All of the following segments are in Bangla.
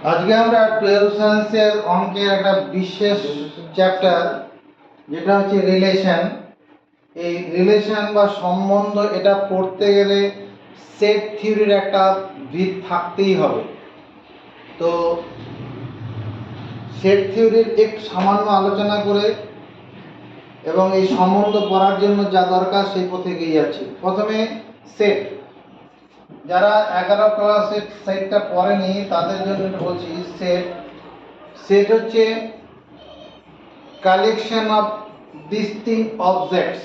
আজকে আমরা 12 সায়েন্সের অঙ্কের একটা বিশেষ চ্যাপ্টার যেটা হচ্ছে রিলেশন। এই রিলেশন বা সম্বন্ধ এটা পড়তে গেলে সেট থিওরির একটা ভিত থাকতেই হবে। তো সেট থিওরির এক সামান্য আলোচনা করে এবং এই সম্বন্ধ পড়ার জন্য যা দরকার সেই পথে এগিয়ে যাচ্ছি। প্রথমে সেট, যারা 11 ক্লাসের সেটটা পড়েনি তাদের জন্য বলছি। সেট হচ্ছে collection of distinct objects.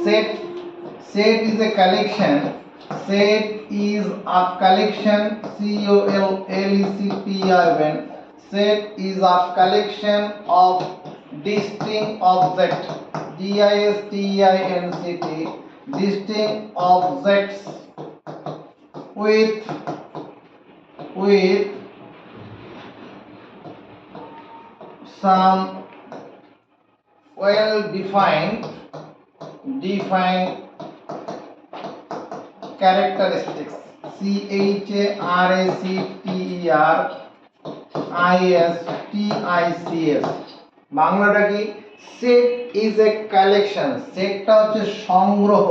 Set is a collection. Set is a collection. COLLECTION. Set is a collection of distinct objects. DISTINCT. Distinct objects with some well defined characteristics. CHARACTERISTICS। বাংলাটা কি? Set is a collection. সেটটা হচ্ছে সংগ্রহ।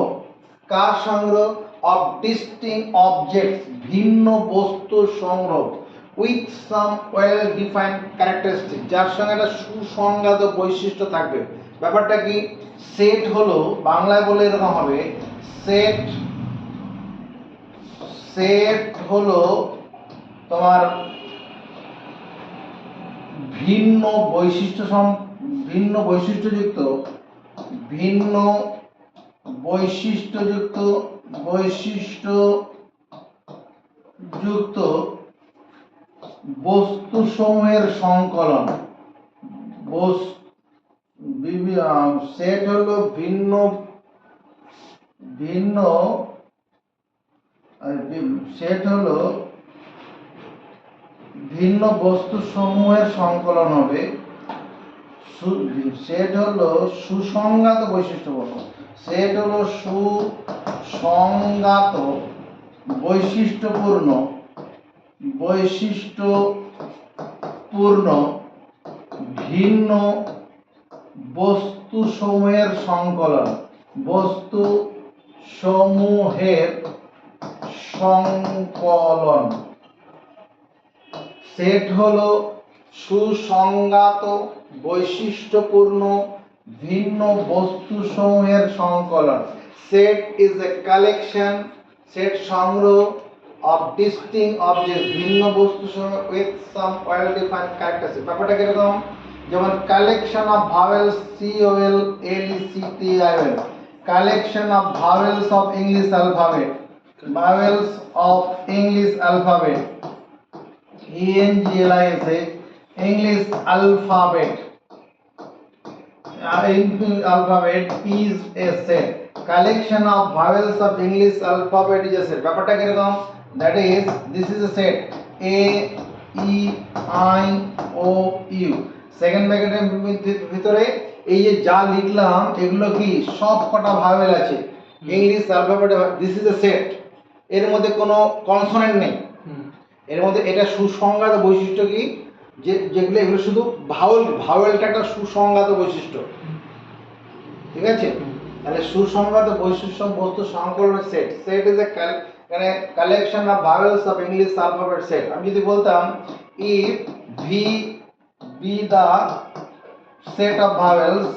কার সংগ্রহ? অফ ডিস্টিংক্ট অবজেক্টস, ভিন্ন বস্তুর সংগ্রহ। With some well defined characteristic, যার সঙ্গে একটা সুসংজ্ঞাত বৈশিষ্ট্য থাকবে। ব্যাপারটা কি? সেট হলো, বাংলায় বলে এরকম হবে, সেট হলো তোমার ভিন্ন বৈশিষ্ট্যযুক্ত বস্তুসমূহের সংকলন। সেট হলো ভিন্ন বস্তুসমূহের সংকলন হবে। সেট হলো সুসংজ্ঞাত বৈশিষ্ট্যপূর্ণ। সেট হলো সুসংজ্ঞাত বৈশিষ্ট্যপূর্ণ ভিন্ন বস্তুসমূহের সংকলন। সেট হলো সুসংজ্ঞাত বৈশিষ্ট্যপূর্ণ ভিন্ন বস্তুসমূহের সংকলন। Set is a collection, set সংগ্রহ of distinct objects, ভিন্ন বস্তুসমূহ with some well defined characteristics। ব্যাপারটা কিরকম? যেমন collection of vowels, COLLECTION, collection of vowels of English alphabet, ENGLIS, English alphabet is a set. Collection of vowels of English alphabet is a set. ব্যাপারটা কিরকম? That is, this is a set A E I O U। Second ব্র্যাকেটের ভিতরে এই যে যা লিখলাম এগুলো কি সব কটা ভাওয়েল আছে ইংলিশ অ্যালফাবেটে। This is a set. এর মধ্যে কোনো কনসোনেন্ট নেই। এর মধ্যে এটা সুসংজ্ঞাত বৈশিষ্ট্য কি, যেগুলো এগুলো শুধু ভাওয়েলটা একটা সুসংজ্ঞাত বৈশিষ্ট্য। ঠিক আছে? তাহলে সুসংজ্ঞাত বৈশিষ্ট্য বস্তু সংকলনের set. Set is a collection of vowels of English alphabet set. আমি যদি বলতাম if we be the set of vowels,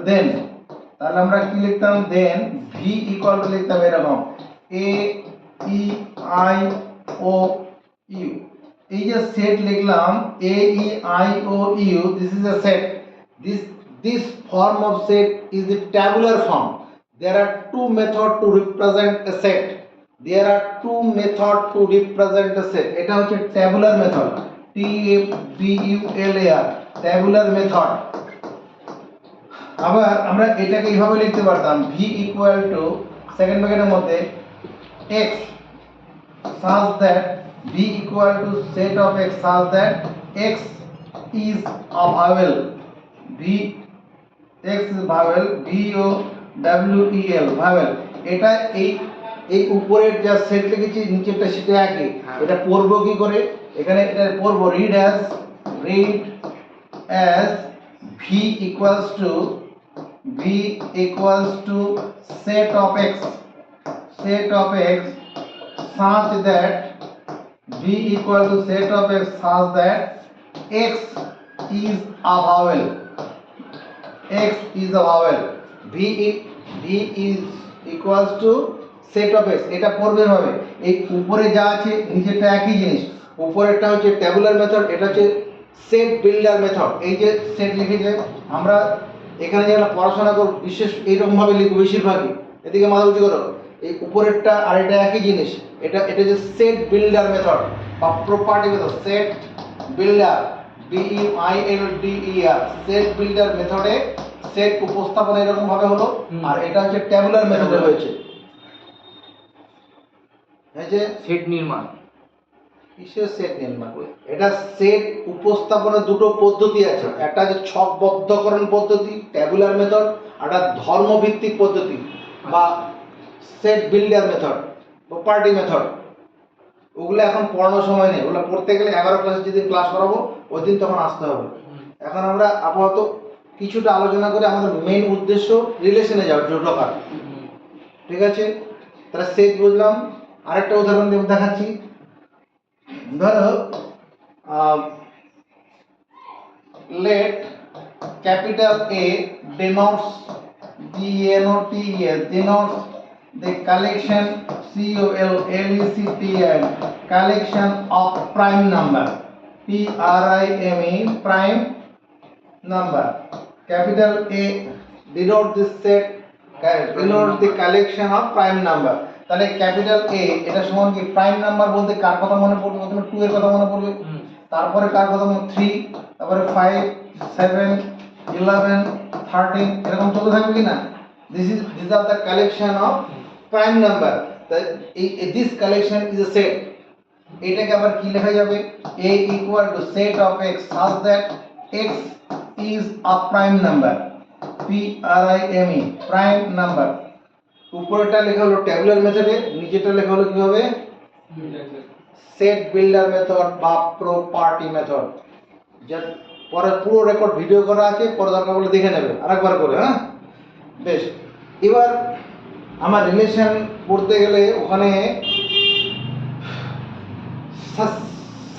then তাহলে আমরা কি লিখতাম? দেন ভি ইকুয়াল টু লিখতাম এরকম এ ই আই ও ইউ। এই যে সেট লিখলাম A E I O U, this is a set. This form of set is the tabular form. There are two methods to represent a set. এটা হচ্ছে tabular method, TABULAR, tabular method। আবার আমরা এটাকে এইভাবে লিখতে পারতাম v ইকুয়াল টু সেকেন্ড ব্র্যাকেটের মধ্যে x such that v equal to set of x such that x is a vowel, x is vowel, VOWEL vowel। এটা এই এই উপরের যা সেট লিখেছি নিচেরটা সেটা একই, এটা পড়বো কি করে, এখানে এটা পড়বো read as V equals to set of x such that v equal to set of x such that x is a vowel, v is equals to set of x, এটা পড়বে হবে এই উপরে যা আছে নিচেরটা একই জিনিস, উপরেরটা হচ্ছে ট্যাবুলার মেথড, এটা হচ্ছে সেট বিল্ডার মেথড। এই যে সেট লিখেছে আমরা এখানে যেটা পড়াশোনা করব বিশেষ এইরকম ভাবে লিখবো বেশিরভাগই, এদিকে মাথা উঁচু করো, এই উপরেরটা আর এটা একই জিনিস, এটা যে সেট বিল্ডার মেথড বা property method, set builder BUILDER, set builder মেথডে সেট উপস্থাপন এরকম ভাবে হলো, আর এটা হচ্ছে ট্যাবুলার মেথডে হয়েছে। এই যে সেট নির্মাণ, কিসের সেট নির্মাণ, এটা সেট উপস্থাপনের দুটো পদ্ধতি আছে, একটা হচ্ছে ছকবদ্ধকরণ পদ্ধতি ট্যাবুলার মেথড, আর একটা ধর্মভিত্তিক পদ্ধতি বা set builder method property method. ওগুলো এখন পড়ানোর সময় নেই, ওগুলো পড়তে গেলে 11 ক্লাসে যেদিন ক্লাস করাবো ওই দিন তখন আসতে হবে। এখন আমরা আপাতত কিছুটা আলোচনা করে আমাদের মেইন উদ্দেশ্য রিলেশনে যাওয়ার ঢোকার, ঠিক আছে? তাহলে সেট বুঝলাম, আরেকটা উদাহরণ দেখাচ্ছি। ধরো let capital A denotes denotes the collection collection of prime number, prime number. Capital A denotes this set, denotes the collection of prime number. তাহলে ক্যাপিটাল A এটা সমান কি প্রাইম নাম্বার বলতে কার কথা মনে পড়বে? প্রথমে 2 এর কথা মনে পড়বে, তারপরে কার কথা মনে 3, তারপরে 5 7 11 13 এরকম চলতে থাকবে কি না? these are the collection of prime number. This collection is a set. এটাকে আবার কি লেখা যাবে? A equal to set of x such that x is a prime number, prime number. উপরেরটা লেখা হলো ট্যাবুলার মেথডে, নিচেরটা লেখা হলো কি হবে? সেট বিল্ডার মেথড বা প্রপার্টি মেথড। যা পরে পুরো রেকর্ড ভিডিও করা আছে, পরে দরকার বলে দেখে নেবে আরেকবার করে। হ্যাঁ, বেশ। এবার আমার রিলেশন পড়তে গেলে ওখানে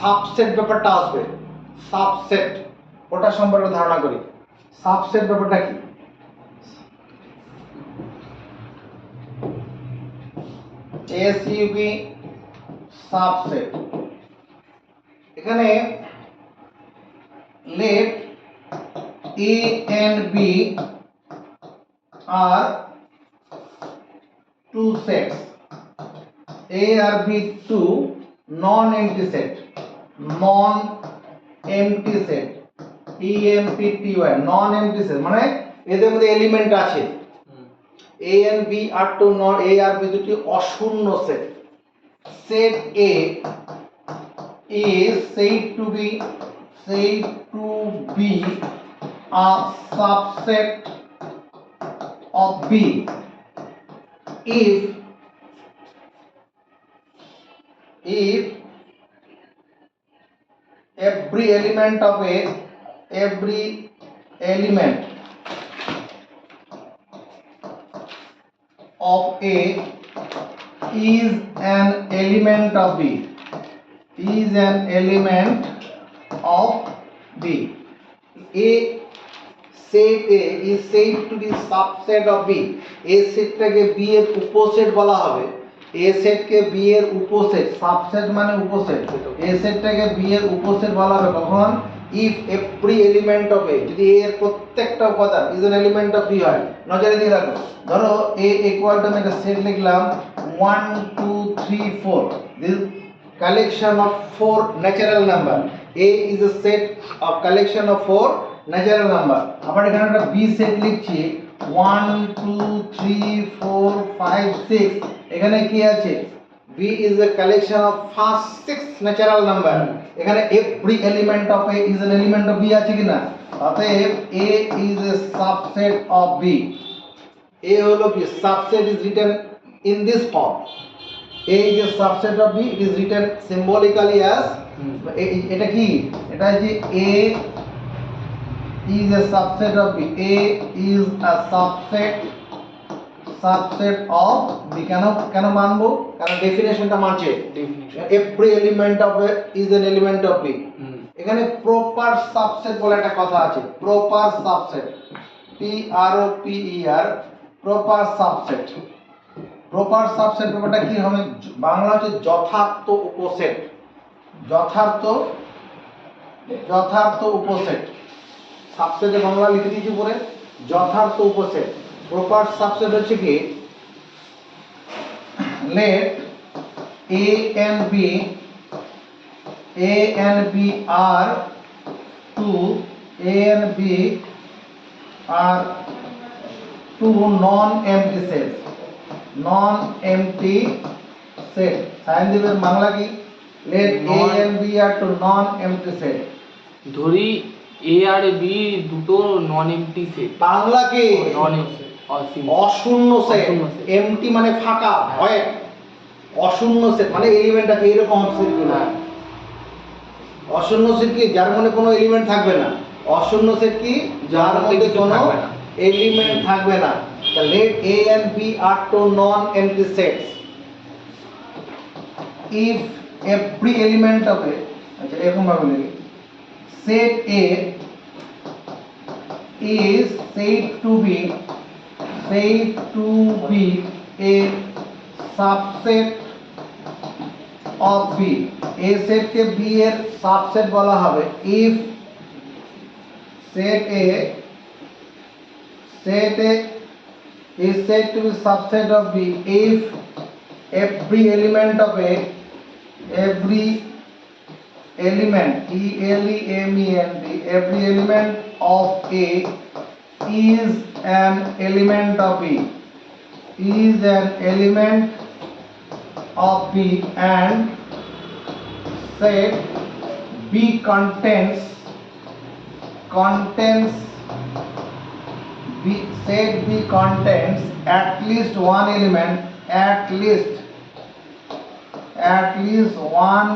সাবসেট ব্যাপারটা আসবে। সাবসেট, ওটা সম্পর্কে ধারণা করি। সাবসেট ব্যাপারটা কি? SUB subset. এখানে let A and B are two sets. A or B two non-empty set. Non-empty set. EMPTY non-empty set মানে এদের মধ্যে এলিমেন্ট আছে। A and B are two non A আর B দুটি অশূন্য set. Set A is said to be a subset of B if every element of A is an element of B, A set A is said to be subset of B. A সেটটাকে B এর উপসেট বলা হবে। A সেটকে B এর উপসেট, সাবসেট মানে উপসেট। A সেটটাকে B এর উপসেট বলা হবে কখন? if every element of A, যদি A এর প্রত্যেকটা উপাদান is an element of B হয়। নজরে দিয়ে রাখো, ধরো A equal to আমি একটা সেট লিখলাম 1 2 3 4, this collection of 4 natural number. A is a set of collection of 4 natural number. আবার এখানে একটা B সেট লিখছি 1 2 3 4 5 6, এখানে কি আছে? B is a collection of first 6 natural number. এখানে every element of A is an element of B আছে কিনা? অতএব A is a subset of B. A হলো কি? Subset is written in this form. A is a subset of B. It is written symbolically as এটা কি, এটা যে A is a subset of B. A is a subset of B. কেন মানবো? কারণ ডেফিনেশনটা মানছে। Every element of A is an element of B. এখানে প্রপার সাবসেট বলে একটা কথা আছে, proper subset, PROPER, proper subset. Proper subset ব্যাপারটা কি হবে? বাংলা হচ্ছে যথার্থ উপসেট, যথার্থ উপসেট। সাবসেটে বাংলা লিখে দিয়েছি উপরে যথার্থ উপসেট। প্রপার সাবসেট হচ্ছে কি, let A and B are two non-empty sets. Non-empty set sign দিবেন বাংলা কি, let A and B are two non-empty set. ধরি A আর B দুটো নন এমটি সেট। বাংলা কি, নন অশূন্য সেট। এমটি মানে ফাঁকা, ভয়েড। অশূন্য সেট মানে এলিমেন্ট আছে, এরকম সেট গুলো। অশূন্য সেট কি, যার মধ্যে কোনো এলিমেন্ট থাকবে না। অশূন্য সেট কি, যার মধ্যে কোনো এলিমেন্ট থাকবে না। Let A and B are two non-empty sets. If every element of A, আচ্ছা এরকম ভাবে লিখি, set A is said to be a subset of B. A set K B এর সাবসেট বলা হবে if set A is said to be subset of B if every element of A, every element, ELEMENT, every element of A is an element of B, is an element of B, and set B contains set B contains at least one element, at least one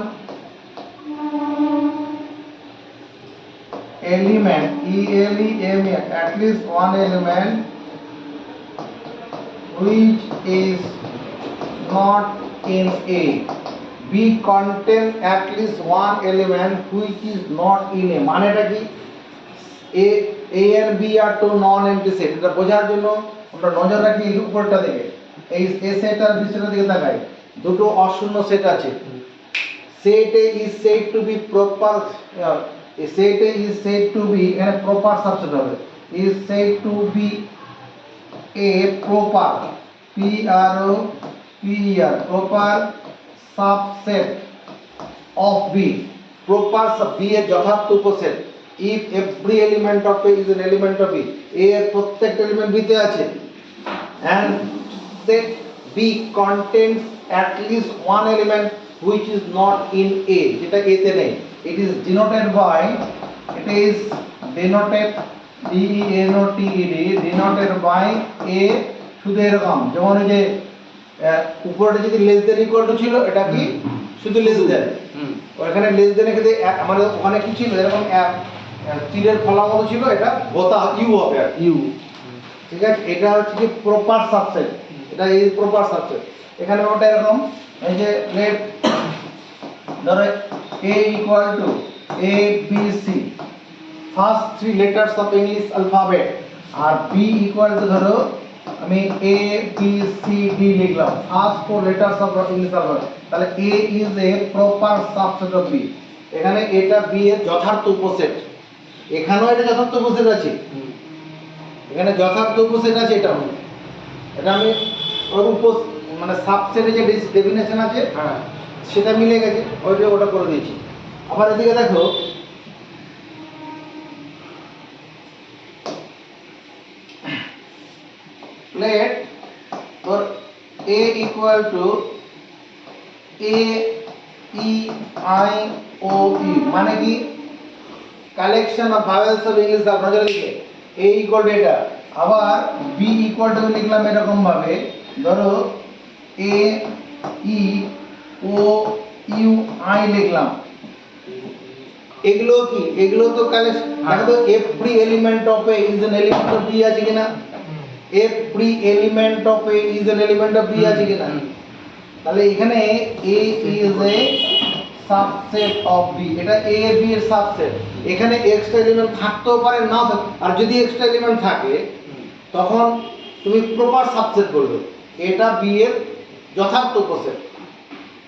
element, ELEMENT, at least one element which is not in A. B contains at least one element which is not in A. মানেটা কি, A and B are two non-empty set. এটা বোঝার জন্য আমরা নজর রাখি এই উপরটা দিকে, এই A সেট আর B সেটের দিকে তাকাই। দুটো অশূন্য সেট আছে। Set A is said to be proper, set A is said to be, এখানে proper সাবসেট হবে, is said to be a proper, PROPER, proper subset of B. Proper sub B এর যথার্থ উপসেট if every element of A is an element of B. A এর প্রত্যেকটা এলিমেন্ট B তে আছে, and set B contains at least one element which is not in A, যেটা A তে নেই। It is denoted by, denoted by A, শুধু এরকম, যেমন এই যে উপরে যদি লেস দেন ইকুয়াল টু ছিল, এটা কি শুধু লেস দেন, ওখানে লেস দেন এখানে আমাদের ওখানে কি ছিল, এরকম তীরের ফলাফল ছিল, এটা গোতা ইউ হবে, ইউ। ঠিক আছে, এটা হচ্ছে কি প্রপার সাবসেট, এটা এই প্রপার সাবসেট। এখানে ওটা এরকম, এই যে লেট ধরো A equal to A B C, first three letters of English alphabet, আর B equal to ধরো আমি A B C D লিখলাম, first four letters of English alphabet, তাহলে A is a proper subset of B. এখানে এটা B এর যথার্থ উপসেট, এখানেও এটা যথার্থ উপসেট আছে, এখানে যথার্থ উপসেট আছে, এটা আমি ওর মানে সাবসেটে যে ডেফিনেশন আছে সেটা মিলে গেছে, ওটা করে দিয়েছি। আবার এদিকে দেখো, let for A equal to A E I O E, মানে কি collection of vowels of English আপনাদের লিখে A equal to এটা, আবার B equal to লিখলাম এরকম ভাবে, ধরো এ ই ও ইউ আই লিখলাম, এগুলো কি, এগুলো তো কালেকশন। দেখো তো every element of A is an element of B আছে কিনা, every element of A is an element of B আছে কিনা। তাহলে এখানে A is a subset of B, এটা এ বি এর সাবসেট। এখানে এক্সট্রা এলিমেন্ট থাকতেও পারে নাও থাকতে, আর যদি এক্সট্রা এলিমেন্ট থাকে তখন তুমি প্রপার সাবসেট বলবে, এটা বি এর যথার্থ উপসেট।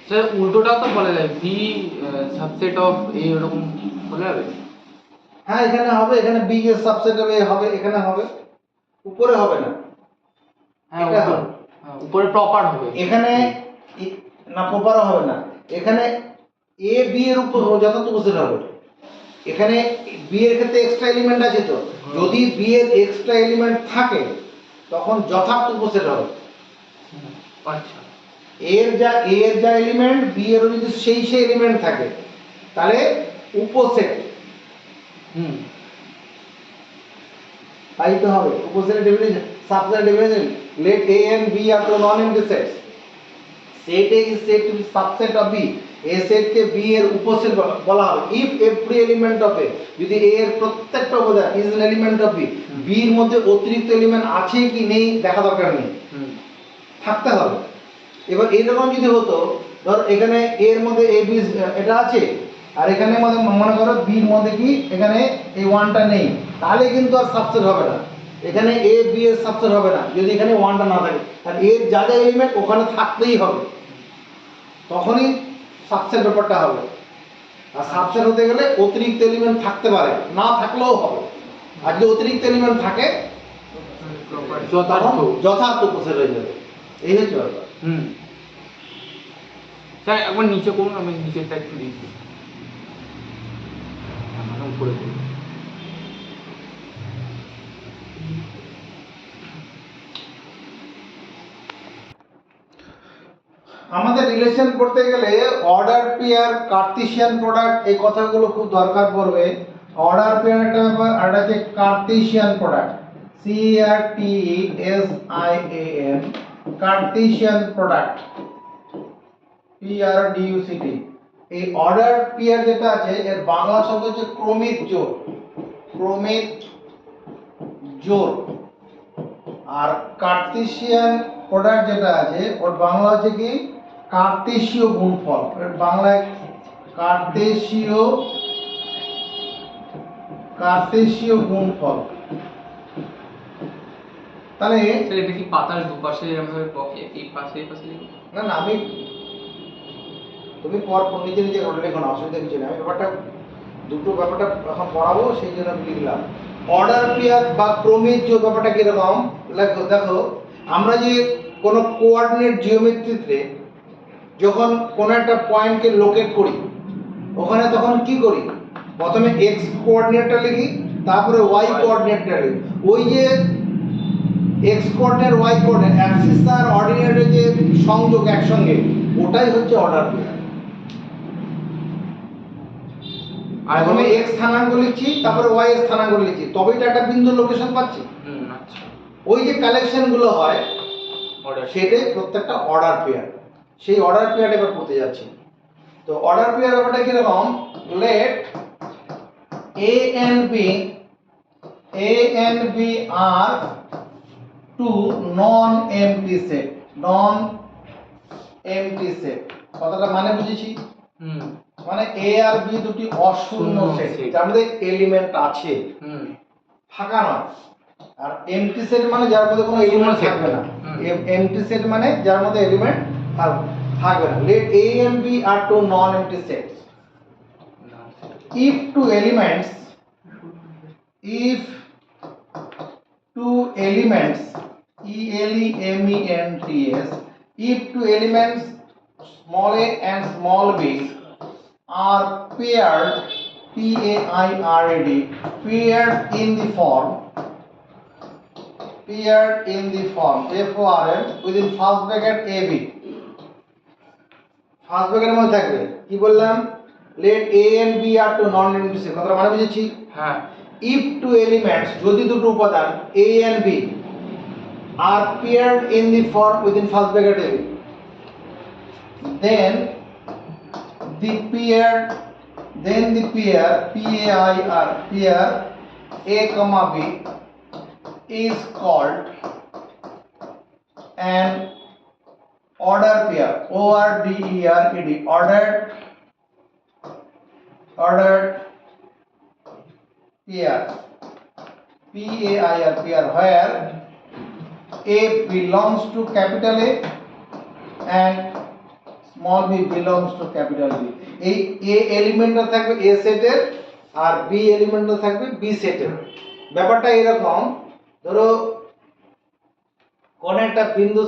স্যার উল্টোটাও তো বলা যায়, বি সাবসেট অফ এ, এরকম বলা যাবে? হ্যাঁ এখানে হবে, এখানে বি এর সাবসেট হবে, এখানে হবে, উপরে হবে না। হ্যাঁ এটা হবে। উপরে প্রপার হবে, এখানে না প্রপার হবে না, এখানে এ বি এর উপর যথার্থ উপসেট হবে। এখানে বি এর ক্ষেত্রে এক্সট্রা এলিমেন্ট আছে, তো যদি বি এর এক্সট্রা এলিমেন্ট থাকে তখন যথার্থ উপসেট হবে। আচ্ছা, এ এর যা এলিমেন্ট বি এর যদি সেই এলিমেন্ট থাকে তাহলে উপসেট। তাই তো হবে উপসেট definition, subset definition. Let A and B are two non empty sets, set A is said to be subset of B, A set কে বি এর উপসেট বলা হবে if every element of A, যদি এ এর প্রত্যেকটা উপাদান is an element of B, B এর মধ্যে অতিরিক্ত এলিমেন্ট আছে কি নেই দেখা দরকার নেই, থাকতে হবে। এবার এরকম যদি হতো, ধর এখানে এ এর মধ্যে এ বি এটা আছে, আর এখানে মনে করো বি এর মধ্যে কি এখানে এই ওয়ানটা নেই, তাহলে কিন্তু আর সাবসেট হবে না। এখানে এ বি এর সাবসেট হবে না যদি এখানে ওয়ানটা না থাকে, আর এর যা যা এলিমেন্ট ওখানে থাকতেই হবে, তখনই সাবসেট ব্যাপারটা হবে। আর সাবসেট হতে গেলে অতিরিক্ত এলিমেন্ট থাকতে পারে, না থাকলেও হবে। আর যদি অতিরিক্ত এলিমেন্ট থাকে যথার্থ উপসেট হয়ে যাবে। এই হচ্ছে ব্যাপার। স্যার একবার নিচে করুন, আমি নিচেরটা একটু দিচ্ছি, উপরে করুন। আমাদের রিলেশন করতে গেলে অর্ডার পেয়ার, কার্টেসিয়ান প্রোডাক্ট, এই কথাগুলো খুব দরকার পড়বে। অর্ডার পেয়ার একটা ব্যাপার, আর এটা হচ্ছে Cartesian product, C R T S I A N, Cartesian product, P R D U C T. এই অর্ডার পেয়ার যেটা আছে এর বাংলা শব্দ হচ্ছে ক্রমিক জোড়, ক্রমিক জোড়। আর কার্টেসিয়ান প্রোডাক্ট যেটা আছে ওর বাংলা হচ্ছে কি কার্তেশীয় গুণফল, এর বাংলায় কার্তেশীয় গুণফল। তাহলে স্যার এটা কি পাতার দুপাশে এরকমভাবে এই পাশে এই পাশে লিখব? না না, আমি তুমি নিজে নিজে নোট লেখো না, অসুবিধা কিছু নেই। আমি ব্যাপারটা এখন পড়াবো সেই জন্য আমি লিখলাম। অর্ডার পেয়ার বা ক্রমিক জোড় ব্যাপারটা কিরকম দেখো, আমরা যে কোনো কোঅর্ডিনেট জিওমেট্রিতে যখন কোনো একটা পয়েন্টকে লোকেট করি, ওখানে তখন কি করি, প্রথমে এক্স কোঅর্ডিনেটটা লিখি, তারপরে ওয়াই কোঅর্ডিনেটটা লিখি। ওই যে x coordinate y coordinate axis আর অর্ডিনেটের যে সংযোগ একসঙ্গে, ওটাই হচ্ছে অর্ডার পেয়ার। প্রথমে এক্স স্থানাঙ্ক লিখছি, তারপরে ওয়াই এর স্থানাঙ্ক লিখছি, তবেই তো একটা বিন্দুর লোকেশন পাচ্ছি। আচ্ছা, ওই যে কালেকশন গুলো হয় সেটাই প্রত্যেকটা অর্ডার পেয়ার। সেই অর্ডার পেয়ার এবার পড়তে যাচ্ছি। তো অর্ডার পেয়ার ব্যাপারটা কিরকম, let A and B are two non empty set, non empty set কথাটা মানে বুঝেছি, মানে এ আর বি দুটি অশূন্য সেট যার মধ্যে এলিমেন্ট আছে, ফাঁকা নয়। আর এমপ্টি সেট মানে যার মধ্যে কোনো এলিমেন্ট থাকবে না, এমপ্টি সেট মানে যার মধ্যে এলিমেন্ট থাকবে না। Let A and B are two non empty sets if two elements ELEMENTS, if two elements small a and small b are paired, PAIRED, paired in the form FORM within first bracket AB, first ব্র্যাকেটের মধ্যে থাকবে। কি বললাম, let a and b are two non-empty set, কথাটা মানে বুঝেছি। হ্যাঁ, if two elements, যদি দুটো উপাদান a and b are paired in the form within first bracket AB, then the pair pair A comma B is called an order pair, ORDERED, ordered pair, PAIR pair, where A belongs to capital A and small b belongs to capital B. এই A এলিমেন্টটা থাকবে A সেটের আর B এলিমেন্টটা থাকবে B সেটের। ব্যাপারটা এরকম, ধরো কোন একটা বিন্দু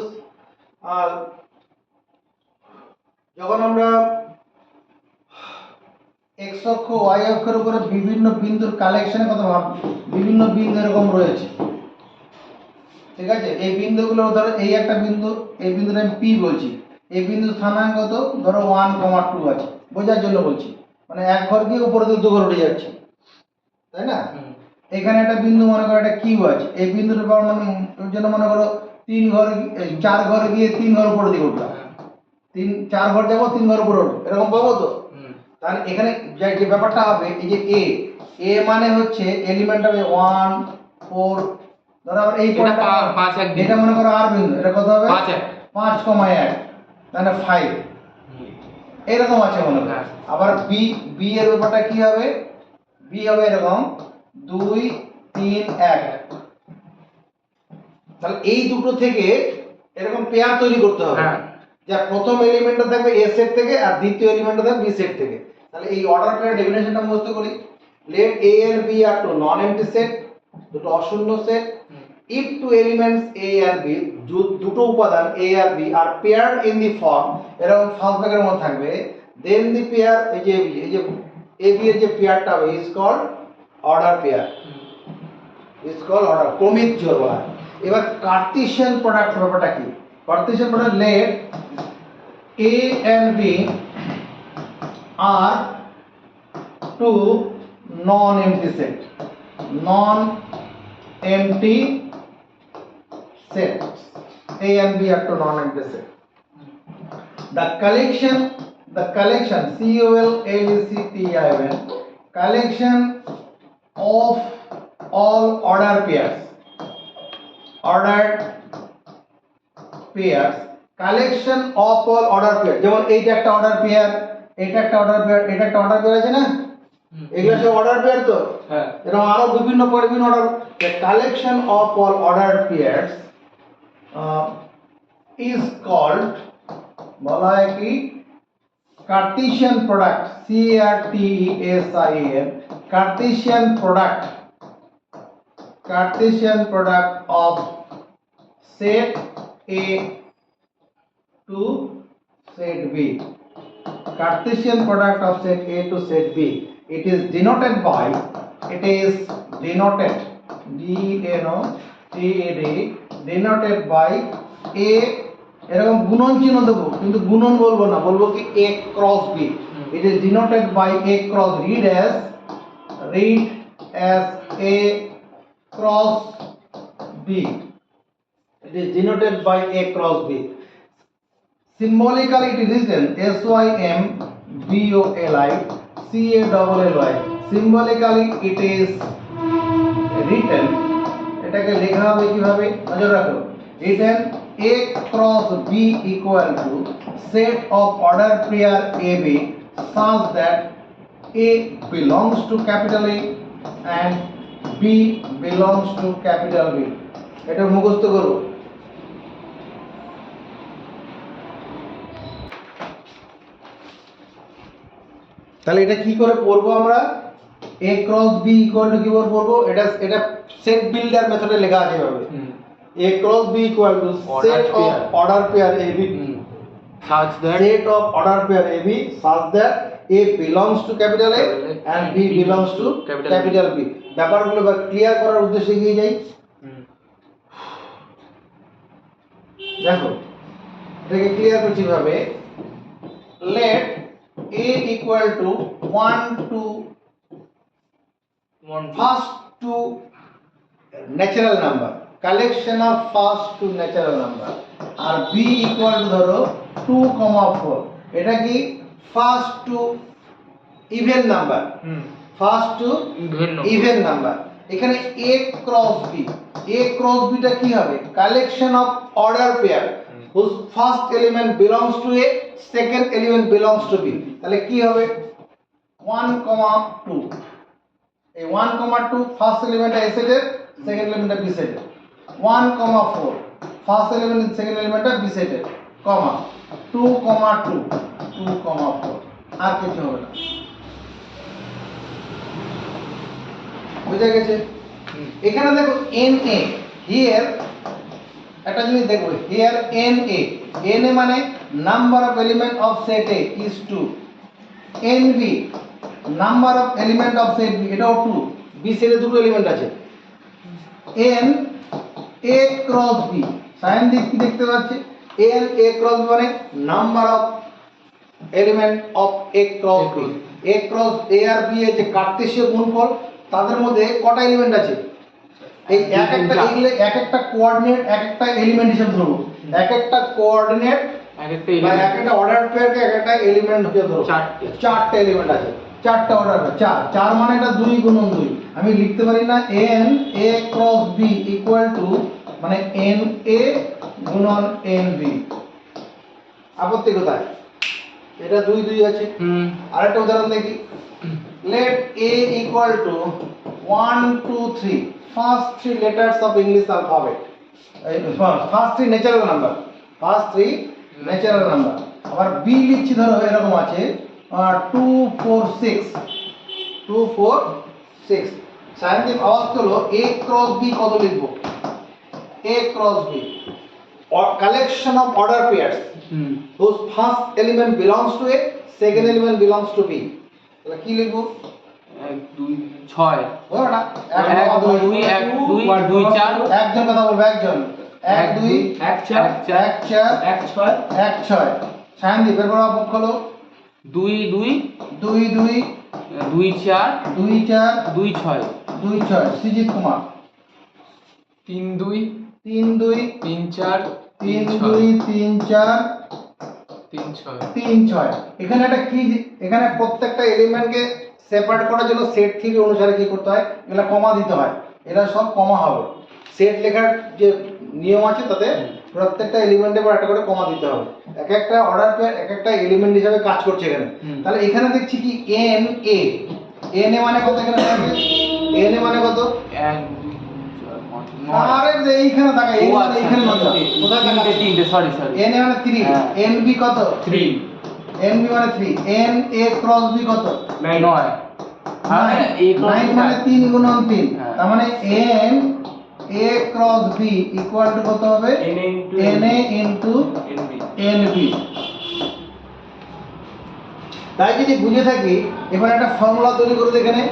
যখন আমরা x অক্ষ y অক্ষের উপরে বিভিন্ন বিন্দুর কালেকশনের কথা ভাবি, বিভিন্ন বিন্দু এরকম রয়েছে, ঠিক আছে? এই বিন্দুগুলো ধরো এই একটা বিন্দু, এই বিন্দুটা আমি P বলছি, এই বিন্দু স্থানাঙ্ক কত, ধরো 1,2 আছে, বোঝার জন্য বলছি, মানে এক ঘর গিয়ে উপরে দিয়ে 2 ঘর উঠে যাচ্ছে, তাই না? এখানে একটা বিন্দু মনে করো একটা Q আছে, এই বিন্দুটার জন্য মনে করো 4 ঘর গিয়ে 3 ঘর উপরে দিকে উঠলাম, 4 ঘর যাবো 3 ঘর উপরে উঠবো, এরকম পাবো তো? তাহলে এখানে যে ব্যাপারটা হবে, এই যে A মানে হচ্ছে এলিমেন্ট হবে 1 4, ধরো আবার এই পয়েন্টটা 5 1 এটা মনে করো আর বিন্দু, এটা কত হবে 5 5,1, তাহলে 5 এরকম আছে মনে করো। আবার B এর ব্যাপারটা কি হবে, B হবে এরকম 2 3 1, তাহলে এই দুটো থেকে এরকম পেয়ার তৈরি করতে হবে, যা প্রথম এলিমেন্টটা থাকবে A সেট থেকে আর দ্বিতীয় এলিমেন্টটা থাকবে B সেট থেকে। তাহলে এই অর্ডার পেয়ার ডেফিনেশনটা মুখস্থ করি। let A and B are two non-empty set, দুটো অশূন্য সেট, if two elements A and B, দুটো উপাদান A আর B are paired in the form, এরকম ফার্স্ট ব্র্যাকেটের মধ্যে থাকবে, then the pair এই যে A B এর যে পেয়ারটা হবে is called order pair, is called order, ক্রমিক জোড় বলা হয়। এবার কার্টেসিয়ান প্রোডাক্ট ব্যাপারটা কি? Cartesian product let A and B are two non-empty set, non-empty sets, A and B are two non-empty sets. The collection COLLECTION, collection of all ordered pairs, collection of all ordered pairs, যেমন এইটা একটা অর্ডার পেয়ার, এটা একটা অর্ডার পেয়ার, এটা একটা অর্ডার পেয়ার আছে না, এগুলো সব অর্ডার পেয়ার তো, হ্যাঁ, এরকম আরো বিভিন্ন order. the collection of all ordered pairs is called, বলা হয় কি, Cartesian product, CARTESIAN, Cartesian product of set A to set B, Cartesian product of set A to set B. It is denoted by, denoted by A, এরকম গুণন চিহ্ন দেবো, কিন্তু গুণন বলবো না, বলবো কি A cross B. It is denoted by A cross, read as A cross B. It is denoted by A cross B. Symbolically it is written SYMBOLI CALLY. Symbolically it is written, এটাকে লেখা হবে কিভাবে, নজর রাখো, written A cross B equal to set of order pair AB such that A belongs to capital A and B belongs to capital B. এটা মুখস্থ করো। তাহলে এটা কি করে পড়বো আমরা, A cross B equal to কি করে পড়বো, এটা সেট বিল্ডার মেথডে লেখা আছে এভাবে, A cross B equal to set of order pair AB such that set of order pair AB such that A belongs to capital A and B belongs to capital B. ব্যাপারগুলো ক্লিয়ার করার উদ্দেশ্যে এগিয়ে যাই। দেখো এটাকে ক্লিয়ার করছি ভাবে, let A equal to 1 to first two natural number, collection of first two natural number, আর বি ইকুয়াল টু ধরো 2,4, এটা কি first two even number, first two ভিন্ন ইভেন নাম্বার। এখানে a cross b, a cross b টা কি হবে? Collection of order pair whose first element belongs to a, second element belongs to b। তাহলে কি হবে? 1,2, এই 1,2 ফার্স্ট এলিমেন্ট a সেটের, সেকেন্ড এলিমেন্ট b সেটের। 1,4 first element second element b সেটের, কমা 2,2 2,4, আর কিছু হবে না। বুঝা গেছে? এখানে দেখো NA, হিয়ার একটা জিনিস দেখো, হিয়ার NA মানে number of element of set A is 2, NB number of element of set B, এটাও 2, B সেটে দুটো এলিমেন্ট আছে। N A cross B, sign দিক কি দেখতে পাচ্ছি? N A ক্রস B মানে number of element of A cross B, A cross A আর B এর যে কার্টেসীয় গুণফল, তাদের মধ্যে কটা এলিমেন্ট আছে? এই এক একটা কোঅর্ডিনেট এক একটা এলিমেন্ট হিসেবে ধরবো, এক একটা কোঅর্ডিনেট বা এক একটা অর্ডার পেয়ারকে এক একটা এলিমেন্ট হিসেবে ধরবো। চারটে এলিমেন্ট আছে, চারটা অর্ডার পেয়ার, চার মানে এটা 2 গুণন 2। আমি লিখতে পারি না n a cross b equal to মানে n a গুণন n b? আপত্তি কোথায়? এটা 2 2 আছে। আরেকটা উদাহরণ দেখি, let a equal to 1 2 3, first 3 letters of English alphabet, first 3 natural number, first 3 natural number। আবার b লিখছি ধরো এরকম আছে 2 4 6, 2 4 6। সাইন্টিফিক আওয়াজ হলো a ক্রস b কত লিখবো? a cross b or collection of order pairs whose first element belongs to a, second element belongs to b। তাহলে কি লিখবো? 1 2 6, বলো না, 1 2 1 2 2 4, একজন কথা বলবে, একজন 1 2 1 4 1 4 1 6 1 6। সায়নদীপ এর বড় অঙ্ক হলো 2 2 2 2 2 4 2 4 2 6 2 6। সৃজিত কুমার 3 2 3 2 3 4 3 2 3 4 3 6 3 6। এখানে একটা কি, এখানে প্রত্যেকটা এলিমেন্টকে সেপারেট করার জন্য সেট থিওরি অনুসারে কি করতে হয়? এগুলা কমা দিতে হয়, এরা সব কমা হবে। সেট লেখার যে নিয়ম আছে তাতে প্রত্যেকটা এলিমেন্টের পর একটা করে কমা দিতে হবে। এক একটা অর্ডার পেয়ার এক একটা এলিমেন্ট হিসেবে কাজ করছে এখানে। তাহলে এখানে দেখছি কি n a, n a মানে কত? এখানে থাকে n a মানে কত? 1 2 4 5 9। আরে যে এইখানে থাকে, এইখানে না, কোথায় থাকে? 3 সরি n a মানে 3, n b কত? 3 n b মানে 3, n a ক্রস b কত? 9। হ্যাঁ a ক্রস 9 মানে 3 গুণন 3, হ্যাঁ। তার মানে n a cross b equal to কত হবে? n a into n b। তাই যদি বুঝে থাকি, এবার একটা ফর্মুলা তৈরি করে এখানে,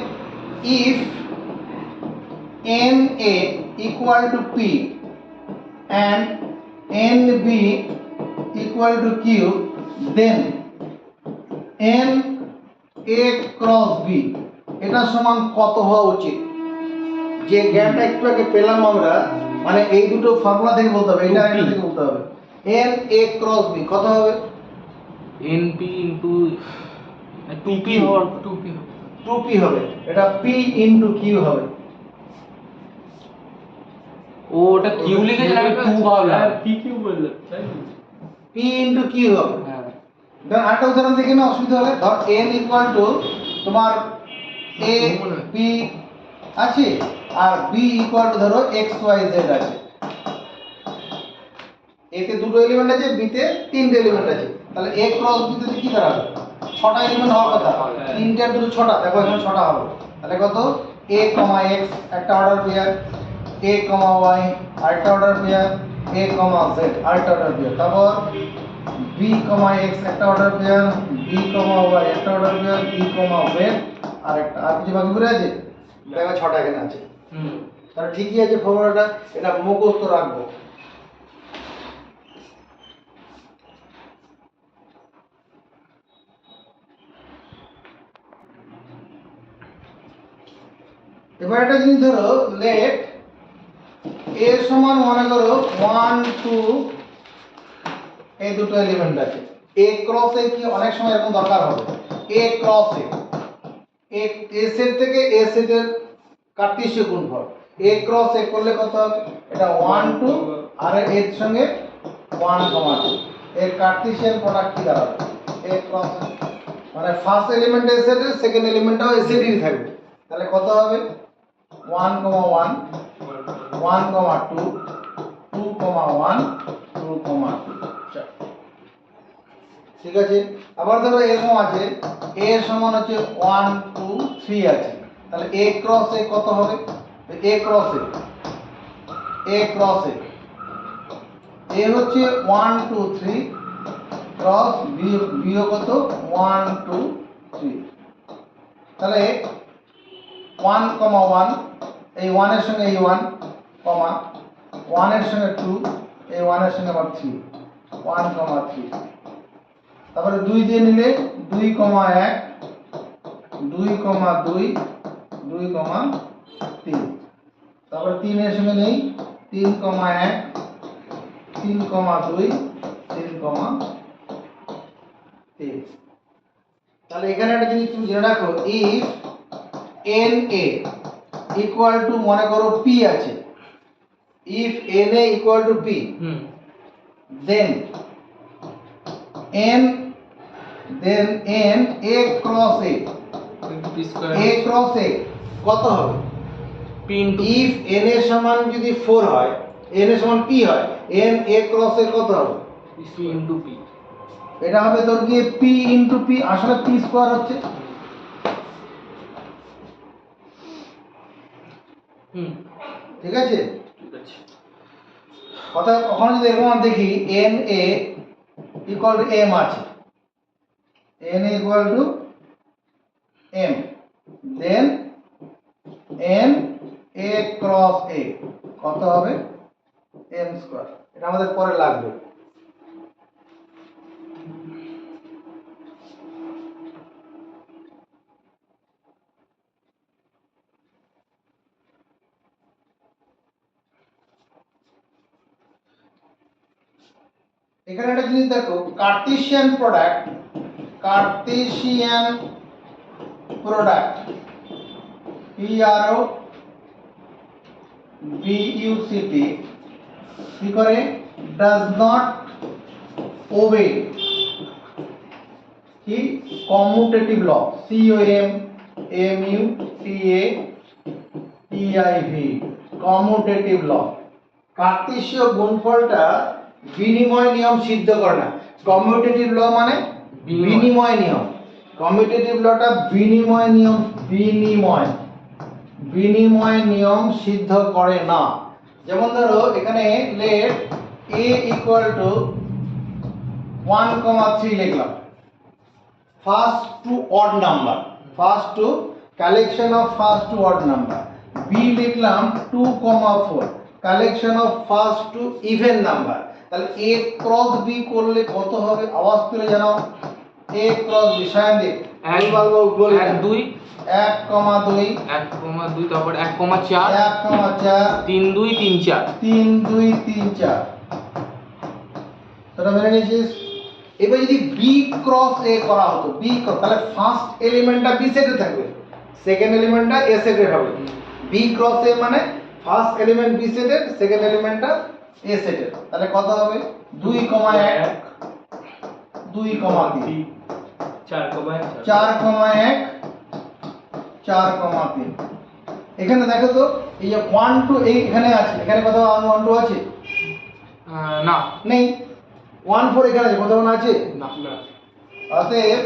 if n a equal to p and n b equal to q, then n a cross b এটা সমান কত হওয়া উচিত? যে জ্ঞানটা একটু আগে পেলাম আমরা, মানে এই দুটো ফর্মুলা থেকে বলতে হবে, এটা থেকে বলতে হবে। n a cross b কত হবে? np ইনটু 2p হওয়ার 2p 2p হবে, এটা p ইনটু q হবে। ওটা কিউ লিখেছেন, আমি 2 ভাবলাম। p কিউ বললে তাই না? p ইনটু q হবে। হ্যাঁ ধর আরেকটা উদাহরণ দেখি না, অসুবিধা হলে ধর n ইকুয়াল টু তোমার a b আছে আর b ইকুয়াল টু ধরো x y z আছে। a তে দুটো এলিমেন্ট আছে, b তে তিনটে এলিমেন্ট আছে। তাহলে a ক্রস b তে কি দাঁড়াবে? 6টা এলিমেন্ট হওয়ার কথা, তিনটে আর দুটো 6টা, দেখো এখানে 6টা হবে। তাহলে কত? a, x একটা অর্ডার পেয়ার, a, y আরেকটা অর্ডার পেয়ার, a, z আরেকটা অর্ডার পেয়ার, তারপর b, x একটা অর্ডার পেয়ার, b, y একটা অর্ডার পেয়ার, b, z আরেকটা। আর কিছু বাকি পড়ে আছে? দেখো 6টা এখানে আছে। তাহলে ঠিকই আছে ফর্মুলাটা, এটা মুখস্থ রাখবো। এবার একটা জিনিস ধরো, let এ সমান মনে করো 1 2 এই দুটো এলিমেন্ট আছে। এ ক্রস এ কি অনেক সময় এরকম দরকার হবে। এ ক্রস এ এ সেট থেকে এ সেটের কার্টেসীয় গুণফল এ ক্রস এ করলে কত হবে? এটা 1 2 আর এর সঙ্গে 1 2 এর কার্টেসিয়ান প্রোডাক্ট কি দাঁড়াবে? এ ক্রস মানে ফার্স্ট এলিমেন্ট এ সেটের, সেকেন্ড এলিমেন্টটাও এ সেটেরই থাকবে। তাহলে কত হবে? 1 1 1 2 2 1 2 2। ঠিক আছে। আবার ধরো এরকম আছে a সমান হচ্ছে 1 2 3 আছে, তাহলে a ক্রস a কত হবে? a ক্রস a হচ্ছে 1 2 3 ক্রস b কত? 1 2 3। তাহলে 1 1 এই 1 এর সঙ্গে এই 1 কমা 1 এর সঙ্গে 2 এই 1 এর সঙ্গে আবার 3 1 3। তারপরে 2 দিয়ে নিলে 2 1 2 2 2 3। তারপরে 3 এর সঙ্গে নেই 3 1 3 2 3 3। তাহলে এখানে একটা জিনিস তুমি জেনে রাখো, ইফ na ইকুয়াল টু মনে করো p আছে, if na equal to p then n a cross a কত হবে? p into ইফ n এর সমান যদি 4 হয়, n এর সমান p হয়, n a ক্রস a কত হবে? p into p। এটা হবে তোর কি p ইনটু p, আসলে p স্কয়ার হচ্ছে। ঠিক আছে। ঠিক আছে। অর্থাৎ কখনো যদি এরকম আমরা দেখি n a equal to m আছে, n a equal to m, then n a cross a কত হবে? m square. এটা আমাদের পরে লাগবে। এখানে একটা জিনিস দেখো, কার্টেসিয়ান প্রোডাক্ট PRO BUCT কি করে? does not obey কি কমিউটেটিভ ল, COMMUTATIV কমিউটেটিভ ল। কার্টেসীয় গুণফলটা বিনিময় নিয়ম সিদ্ধ করে না। কমিউটেটিভ ল মানে বিনিময় নিয়ম। কমিউটেটিভ লটা বিনিময় নিয়ম সিদ্ধ করে না। যেমন ধরো এখানে লেট a ইকুয়াল টু 1 3 লিখলাম, first two odd number, first two collection of first two odd number. b লিখলাম 2 4 collection of first two even number. তাহলে a ক্রস b করলে কত হবে? আওয়াজ তুলে জানাও। a ক্রস b সায়ন 1 2 1 2 তারপর 1 4 3 2 3 4 3 2 3 4। তোরা মেনে নিয়েছিস? এবার যদি b ক্রস a করা হতো, b ক্রস, তাহলে ফার্স্ট এলিমেন্টটা b সেটে থাকবে, সেকেন্ড এলিমেন্টটা a সেটে হবে। b ক্রস a মানে ফার্স্ট এলিমেন্ট b সেটের, সেকেন্ড এলিমেন্টটা a সেটের। তাহলে কত হবে? 2 1 2 3 4 1 4 3। এখানে দেখো তো এই যে 1 2 এখানে আছে, এখানে কত 1 2 আছে? না, নেই। 1 4 এখানে আছে, কত আছে? না। অতএব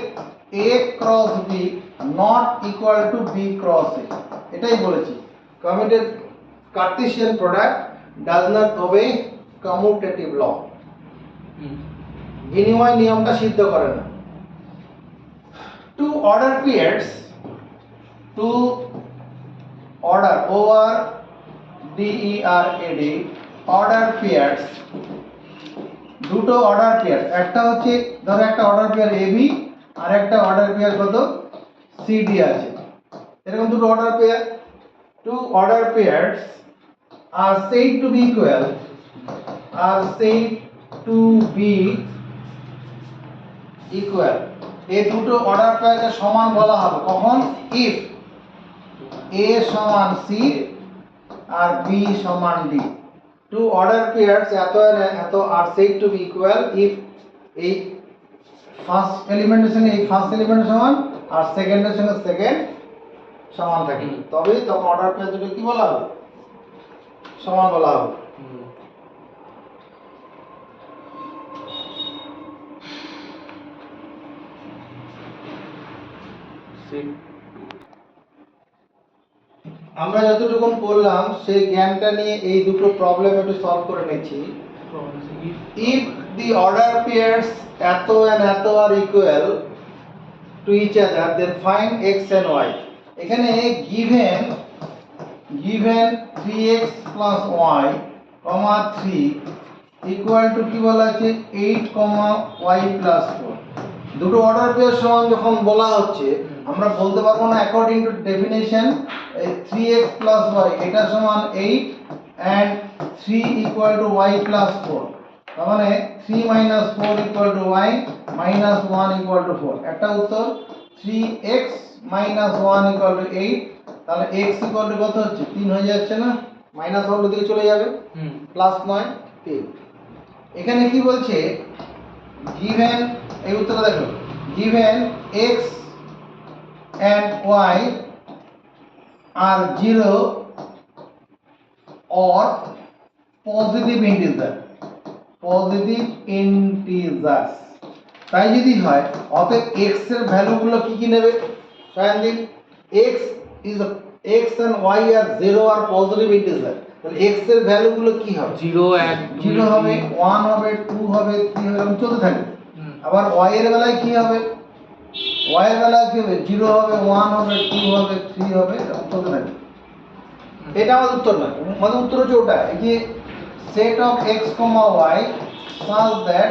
a cross b not equal to b cross a। এটাই বলেছি, Cartesian product does not obey commutative law, বিনিময় নিয়মটা সিদ্ধ করে না। Two order pairs, two order ORDERAD order pairs, দুটো অর্ডার পেয়ার, একটা হচ্ছে ধরো একটা অর্ডার পেয়ার AB আর একটা অর্ডার পেয়ার কত CD আছে, এরকম দুটো order pair. Two order pairs are said to be equal, are said to be equal, এই দুটো অর্ডার পেয়ারকে সমান বলা হবে কখন? if a সমান c আর b সমান d, two order pairs এত এত are said to be equal if এই ফার্স্ট এলিমেন্টের সঙ্গে এই ফার্স্ট এলিমেন্টের সমান আর সেকেন্ডের সঙ্গে সেকেন্ড সমান থাকে, তবেই তখন অর্ডার পেয়ার দুটো কি বলা হবে? সমান বলা হবে। আমরা যতটুকু পড়লাম সেই জ্ঞানটা নিয়ে এই দুটো প্রবলেম একটু সলভ করে নিচ্ছি। if the order pairs এত and এত are equal to each other then find x and y, এখানে given 3x plus y, 3 equal to কি বলা আছে 8, y plus 4, দুটো অর্ডার পেয়ার সমান যখন বলা হচ্ছে আমরা বলতে পারবো না according to definition 3x plus y এটা সমান 8 and 3 equal to y plus 4, তার মানে 3 minus 4 equal to y minus 1 equal to 4, একটা উত্তর 3x minus 1 equal to 8, তাহলে x equal to কত হচ্ছে 3 হয়ে যাচ্ছে না, মাইনাস হলে দিকে চলে যাবে প্লাস নয় 3। এখানে কি বলছে given, এই উত্তরটা দেখো, given x and y are 0 or positive integers, তাই যদি হয় অতএব x এর ভ্যালুগুলো কি কি নেবে? Sayandeep, x and y are 0 আর পজিটিভ ইন্টিজার, তাহলে x এর ভ্যালুগুলো কি হবে? 0 1 0 হবে, 1 হবে, 2 হবে, 3 হবে, এরকম চলতে থাকবে। আবার y এর বেলায় কি হবে? y এর বেলায় কি হবে? 0 হবে, 1 হবে, 2 হবে, 3 হবে, এরকম চলতে থাকবে। এটা আমাদের উত্তর না, আমাদের উত্তর হচ্ছে ওটা, এই যে set of x, y such that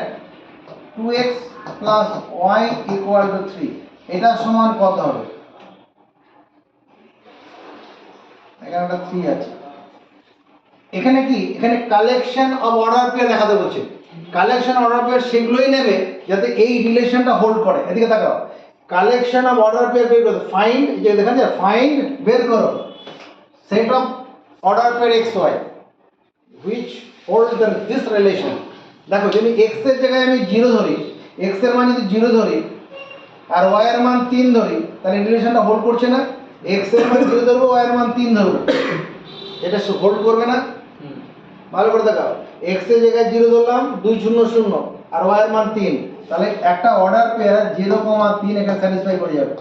2x plus y equal to 3, এটা সমান কত হবে? এখানে একটা 3 আছে, এখানে কি, এখানে কালেকশন অফ অর্ডার পেয়ার দেখাতে বলছে, কালেকশন অর্ডার পেয়ার সেগুলোই নেবে যাতে এই রিলেশনটা হোল্ড করে। এদিকে তাকাও, কালেকশন অফ অর্ডার পেয়ার বের করো, ফাইন্ড, যে দেখেন যে ফাইন্ড বের করো set of order pair x y which hold this relation। দেখো যদি x এর জায়গায় আমি 0 ধরি, x এর মান যদি 0 ধরি আর y এর মান 3 ধরি, তাহলে রিলেশনটা হোল্ড করছে না? x এর মান 0 ধরবো, y এর মান 3 ধরবো, এটা হোল্ড করবে না? ভালো করে দেখাও, x এর জায়গায় 0 ধরলাম 2 0 0 আর y এর মান 3, তাহলে একটা অর্ডার পেয়ার 0, 3 এটা স্যাটিসফাই করে যাবে।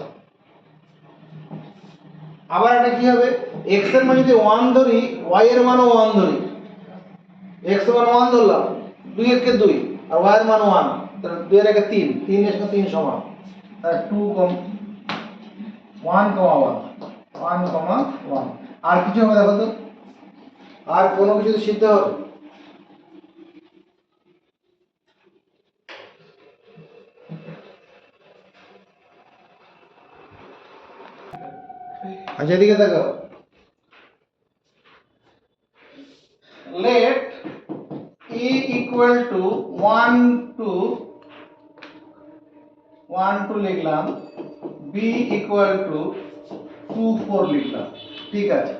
আবার এটা কি হবে, x এর মান যদি 1 ধরি, y এর মানও 1 ধরি, x এর মান 1 ধরলাম, 2 এর কে 2 আর y এর মান 1, তাহলে 2 এর কে 3, 3 এর সাথে 3 সমান, তাহলে 2 1 1 আর কিছু হবে? দেখো তো, আর কোনো কিছু তো শিখতে হবে। আচ্ছা এদিকে দেখো, let a equal to 1 2 লিখলাম, b equal to 2 4 লিখলাম, ঠিক আছে।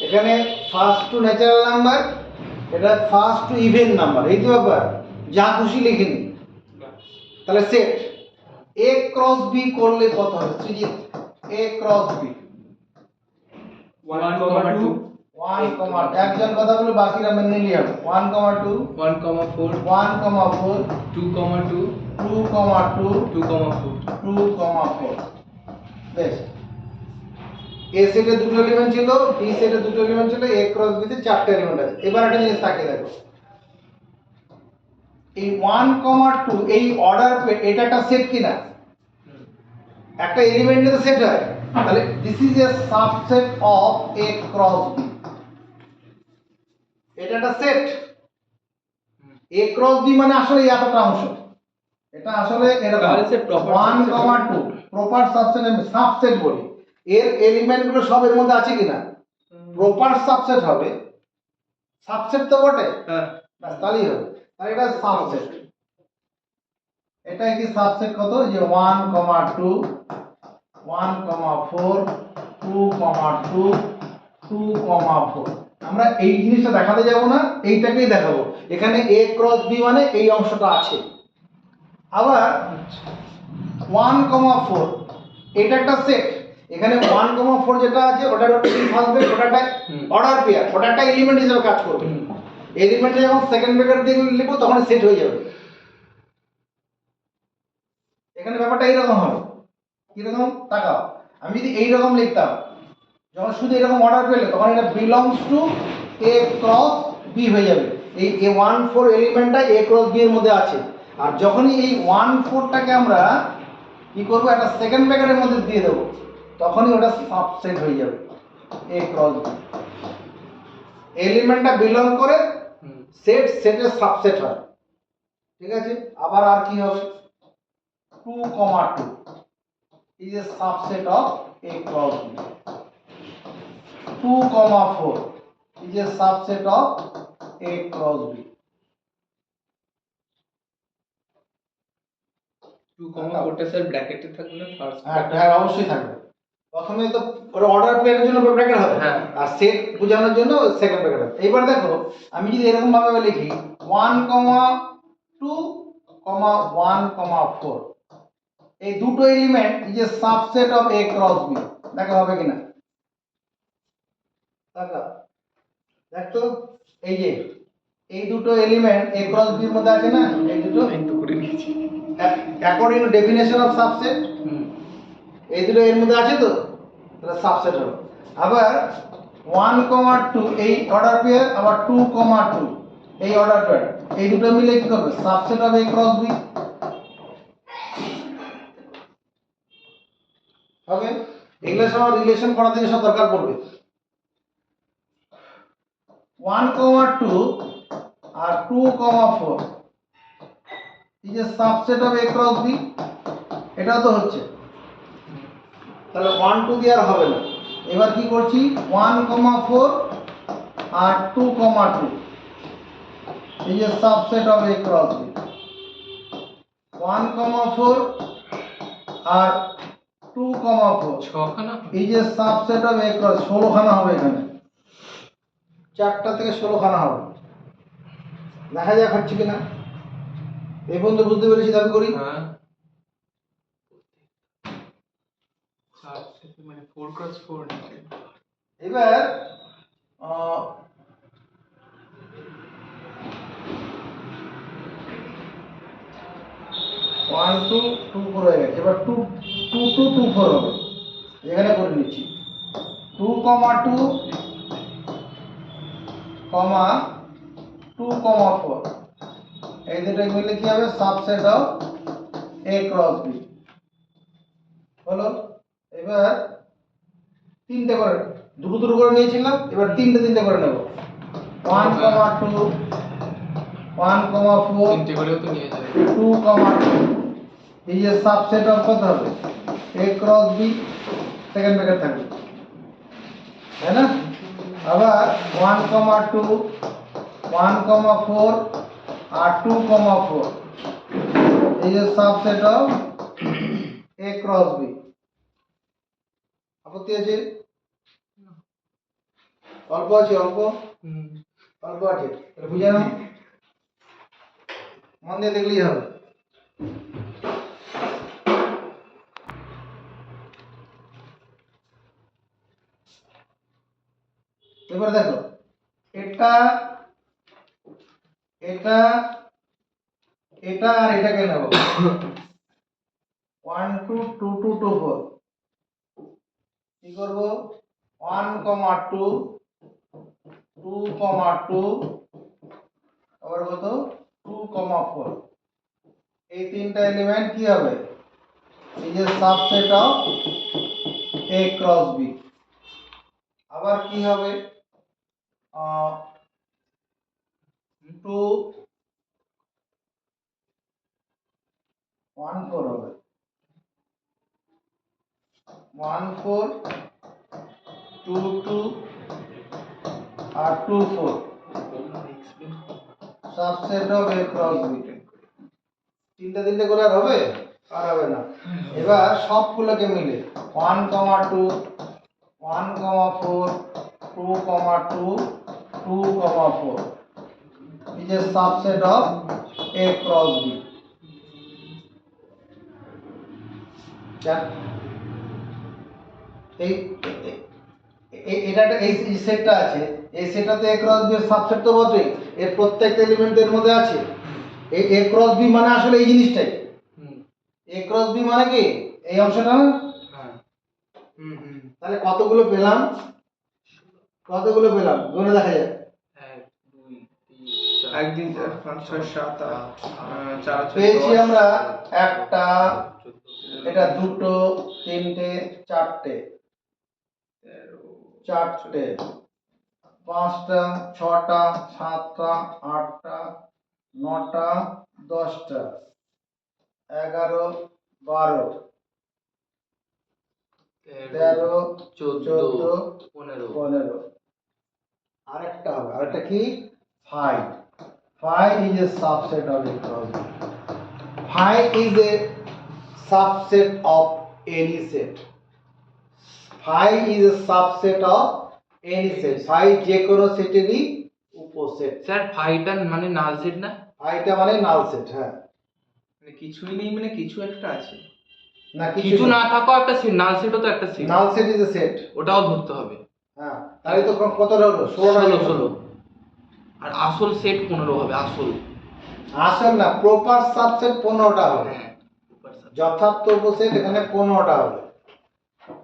এখানে ফার্স্ট টু ন্যাচারাল নাম্বার, এটা ফার্স্ট টু ইভেন নাম্বার, এই তো ব্যাপার, যা খুশি লিখে নি। তাহলে সেট a ক্রস b করলে কত হবে? সৃজিত, a ক্রস b 1 2 1, একজন কথা বলে বাকিরা মেনে নিয়ে হবে। 1 2 1 4 1 4 2 2 2 2 4 2 4, বেশ। এ সেটে দুটো এলিমেন্ট ছিল, বি সেটে দুটো এলিমেন্ট ছিল, a ক্রস b তে চারটে এলিমেন্ট আছে। এবার একটা জিনিস তাকিয়ে দেখো, এই 1 2 এই অর্ডার এটা একটা সেট কিনা? একটা এলিমেন্টের তো সেট হয়, তাহলে this is a subset of a cross b, এটা একটা সেট। a ক্রস b মানে আসলে এই এতটা অংশ, এটা আসলে এরকম তাহলে সে proper 1 subset 2 প্রপার সাবসেট, আমি সাবসেট বলি, এর এলিমেন্টগুলো সব এর মধ্যে আছে কিনা? প্রপার সাবসেট হবে সাবসেট তো বটে, হ্যাঁ ব্যাস তাহলেই হবে। তাহলে এটা সাবসেট, এটা কি সাবসেট কত, যে 1, 2, 1, 4, 2, 2, 2, 4। আমরা এই জিনিসটা দেখাতে যাব না, এইটাকেই দেখাবো। এখানে a ক্রস b মানে এই অংশটা আছে। আবার 1, 4 এটা একটা সেট। এখানে 1, 4 যেটা আছে ওটার কি থাকবে, ওটাটা অর্ডার পেয়ার, ওটা একটা এলিমেন্ট হিসেবে কাজ করবে। এলিমেন্টে যখন সেকেন্ড ব্র্যাকেট দিয়ে লিখবো তখন সেট হয়ে যাবে। এখানে ব্যাপারটা এইরকম হবে, কিরকম তাকাও, আমি যদি এইরকম লিখতাম, যখন শুধু এরকম অর্ডার পেলে তখন এটা belongs to a cross b হয়ে যাবে। এই a1 4 এলিমেন্টটা a ক্রস b এর মধ্যে আছে। আর যখনই এই 1 4টাকে আমরা কি করব, একটা সেকেন্ড ব্র্যাকেটের মধ্যে দিয়ে দেবো, তখনই ওটা সাবসেট হয়ে যাবে a ক্রস b। এলিমেন্টটা বিলং করে সেট, সেটের সাবসেট হয়। ঠিক আছে, আবার আর কি হবে, 2, 2 is a subset of a cross b. 2, 4 is a subset of a cross b. 2, 4টা স্যার ব্র্যাকেটে থাকবে না ফার্স্ট? হ্যাঁ অবশ্যই থাকবে। প্রথমে তো ওটা অর্ডার প্লেনের জন্য ব্র্যাকেট হবে, হ্যাঁ। আর সেট বোঝানোর জন্য সেকেন্ড ব্র্যাকেট হবে। এবার দেখো আমি যদি এরকম ভাবে লিখি 1, 2, 1, 4, এই দুটো element is a subset of a cross b। দেখা হবে কিনা, দেখা দেখো, এই যে এই দুটো এলিমেন্ট a ক্রস b এর মধ্যে আছে না, এই দুটো কিন্তু করে নিয়েছি। According to definition of subset এই দুটো এর মধ্যে আছে, তো তাহলে সাবসেট হবে। আবার 1, 2 এই অর্ডার পেয়ার, আবার 2, 2 এই অর্ডার পেয়ার, এই দুটো মিলে কি করবে, subset of a cross b হবে। এগুলোর সঙ্গে রিলেশন করাতে সব দরকার পড়বে। 1, 2 আর 2, 4 এই যে subset of a cross b, এটাও তো হচ্ছে। তাহলে 1, 2 দিয়ে আর হবে না। এবার কি করছি, 1, 4 আর 2, 2 এই যে subset of a cross b। 1, 4 আর 2, 4 ছখানা এই যে সাবসেট অফ a ক্রস, 16 খানা হবে এখানে, 4টা থেকে 16 খানা হবে। দেখা যাক হচ্ছে কিনা। এই পর্যন্ত বুঝতে পেরেছি, দাবি করি। হ্যাঁ মানে 4x4 নাকি? এবার 1, 2, 2, 4 হয়ে গেছে। এবার 2, 2, 2, 2, 4 হবে। এখানে করে নিচ্ছি 2, 2, 2, 4 এই দুটো মিলে কি হবে, subset of a cross b হলো। এবার তিনটে করে, দুটো দুটো করে নিয়েছিলাম, এবার তিনটে করে নেব। 1, 2, 1, 4 তিনটে করেও তো নিয়ে যাবে। 2, 2 এই যে সাবসেট অফ কত হবে, a cross b, second bracket থাকবে, তাই না? আবার 1, 2, 1, 4 আর 2, 4 এই যে subset of a cross b। আপত্তি আছে? অল্প আছে, অল্প অল্প আছে, তাহলে বুঝে নাও, মন দিয়ে দেখলেই হবে। এবার দেখো, এটা এটা এটা আর এটাকে নেব, 1, 2, 2, 2, 2, 4 কি করব, 1, 2, 2, 2 আবার কত, 2, 4 এই তিনটা এলিমেন্ট কি হবে, এই যে subset of a cross b। আবার কি হবে, 2, 1, 4 হবে, 1, 4, 2, 2 আর 2, 4 subset of A cross B. তিনটে করে আর হবে? আর হবে না। এবার সবগুলোকে মিলে 1, 2, 1, 4, 2, 2, 2, 4 is a subset of A cross B. এই এটা এই সেটটা আছে, এই সেটটাতে A ক্রস B এর সাবসেট তো বটেই, এর প্রত্যেকটা এলিমেন্টের মধ্যে আছে। এই A ক্রস B মানে আসলে এই জিনিসটাই। A ক্রস B মানে কি এই অংশটা না? হ্যাঁ। তাহলে কতগুলো পেলাম? গুণে দেখা যায়। 1 2 3 4 5 6 7 8 4 পেয়েছি আমরা একটা, এটা দুটো, তিনটে, চারটে, পাঁচটা, ছটা, সাতটা, আটটা, নটা, 10টা, 11, 12, 13, 14, 15। আরেকটা হবে, আরেকটা কি? 5 is a subset of a cross B. 5 is a subset of any set. 5 is a subset of any set. 5 যে কোনো সেটেরই উপসেট। স্যার 5টা মানে নাল সেট না? 5টা মানে নাল সেট, হ্যাঁ। মানে কিছুই নেই, মানে কিছু একটা আছে না, কিছু না থাকাও একটা সেট, নাল সেটও তো একটা set. Null set is a set, ওটাও ধরতে হবে। হ্যাঁ। তাহলে তো কতটা হলো? 16। আর আসল সেট 15 হবে। আসল না, প্রপার সাবসেট 15টা হবে। হ্যাঁ, যথার্থ উপসেট এখানে 15টা হবে।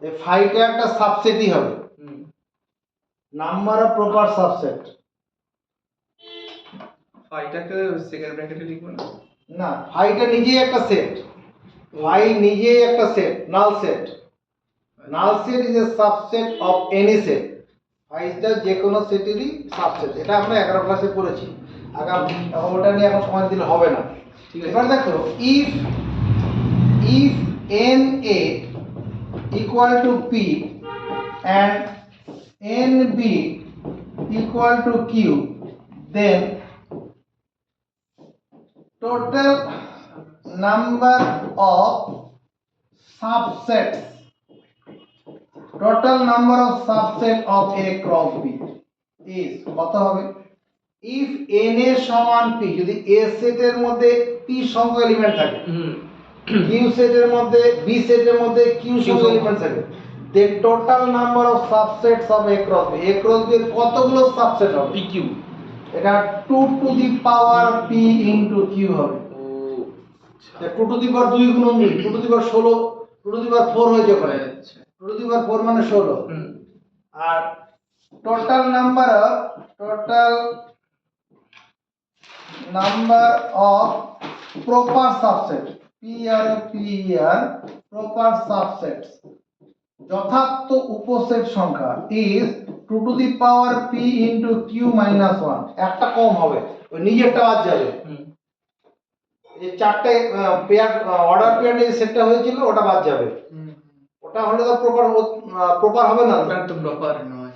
এই 5টা একটা সাবসেটই হবে। Number of proper subset. 5টাকে সেকেন্ড ব্র্যাকেটে লিখব না? না, 5টা নিজেই একটা সেট। 5 নিজেই একটা set, null set. Null set is a subset of any set. 5টা যে কোনো সেটেরই সাবসেট। এটা আমরা 11 ক্লাসে পড়েছি। আগামী ওটা নিয়ে এখন সময় দিলে হবে না। এবার দেখো, if NA equal to P and NB equal to Q, then total number of subsets of A cross B is কত হবে? if n এর সমান p, যদি A সেটের মধ্যে p সংখ্যক এলিমেন্ট থাকে, Q সেটের মধ্যে, B সেটের মধ্যে Q সংখ্যক এলিমেন্ট থাকে, then total number of subsets of A cross B, A cross B এর কতগুলো সাবসেট হবে? PQ। এটা 2 to the power p into q হবে। ও আচ্ছা, 2 টু দি পাওয়ার 2 গুণন 2, 2 to the power 16, 2 to the পাওয়ার 4 হয়েছে ওখানে। আচ্ছা, 2 টু দি পাওয়ার 4 মানে 16। আর total number of proper subset, proper subsets, যথার্থ উপসেট সংখ্যা is 2 to the power p into q minus 1। একটা কম হবে, ওই নিজেরটা বাদ যাবে। এই চারটে পেয়ার, অর্ডার পেয়ার যে সেটটা হয়েছিল ওটা বাদ যাবে। ওটা হলে তো প্রপার হবে না। ওটা তো প্রপার নয়।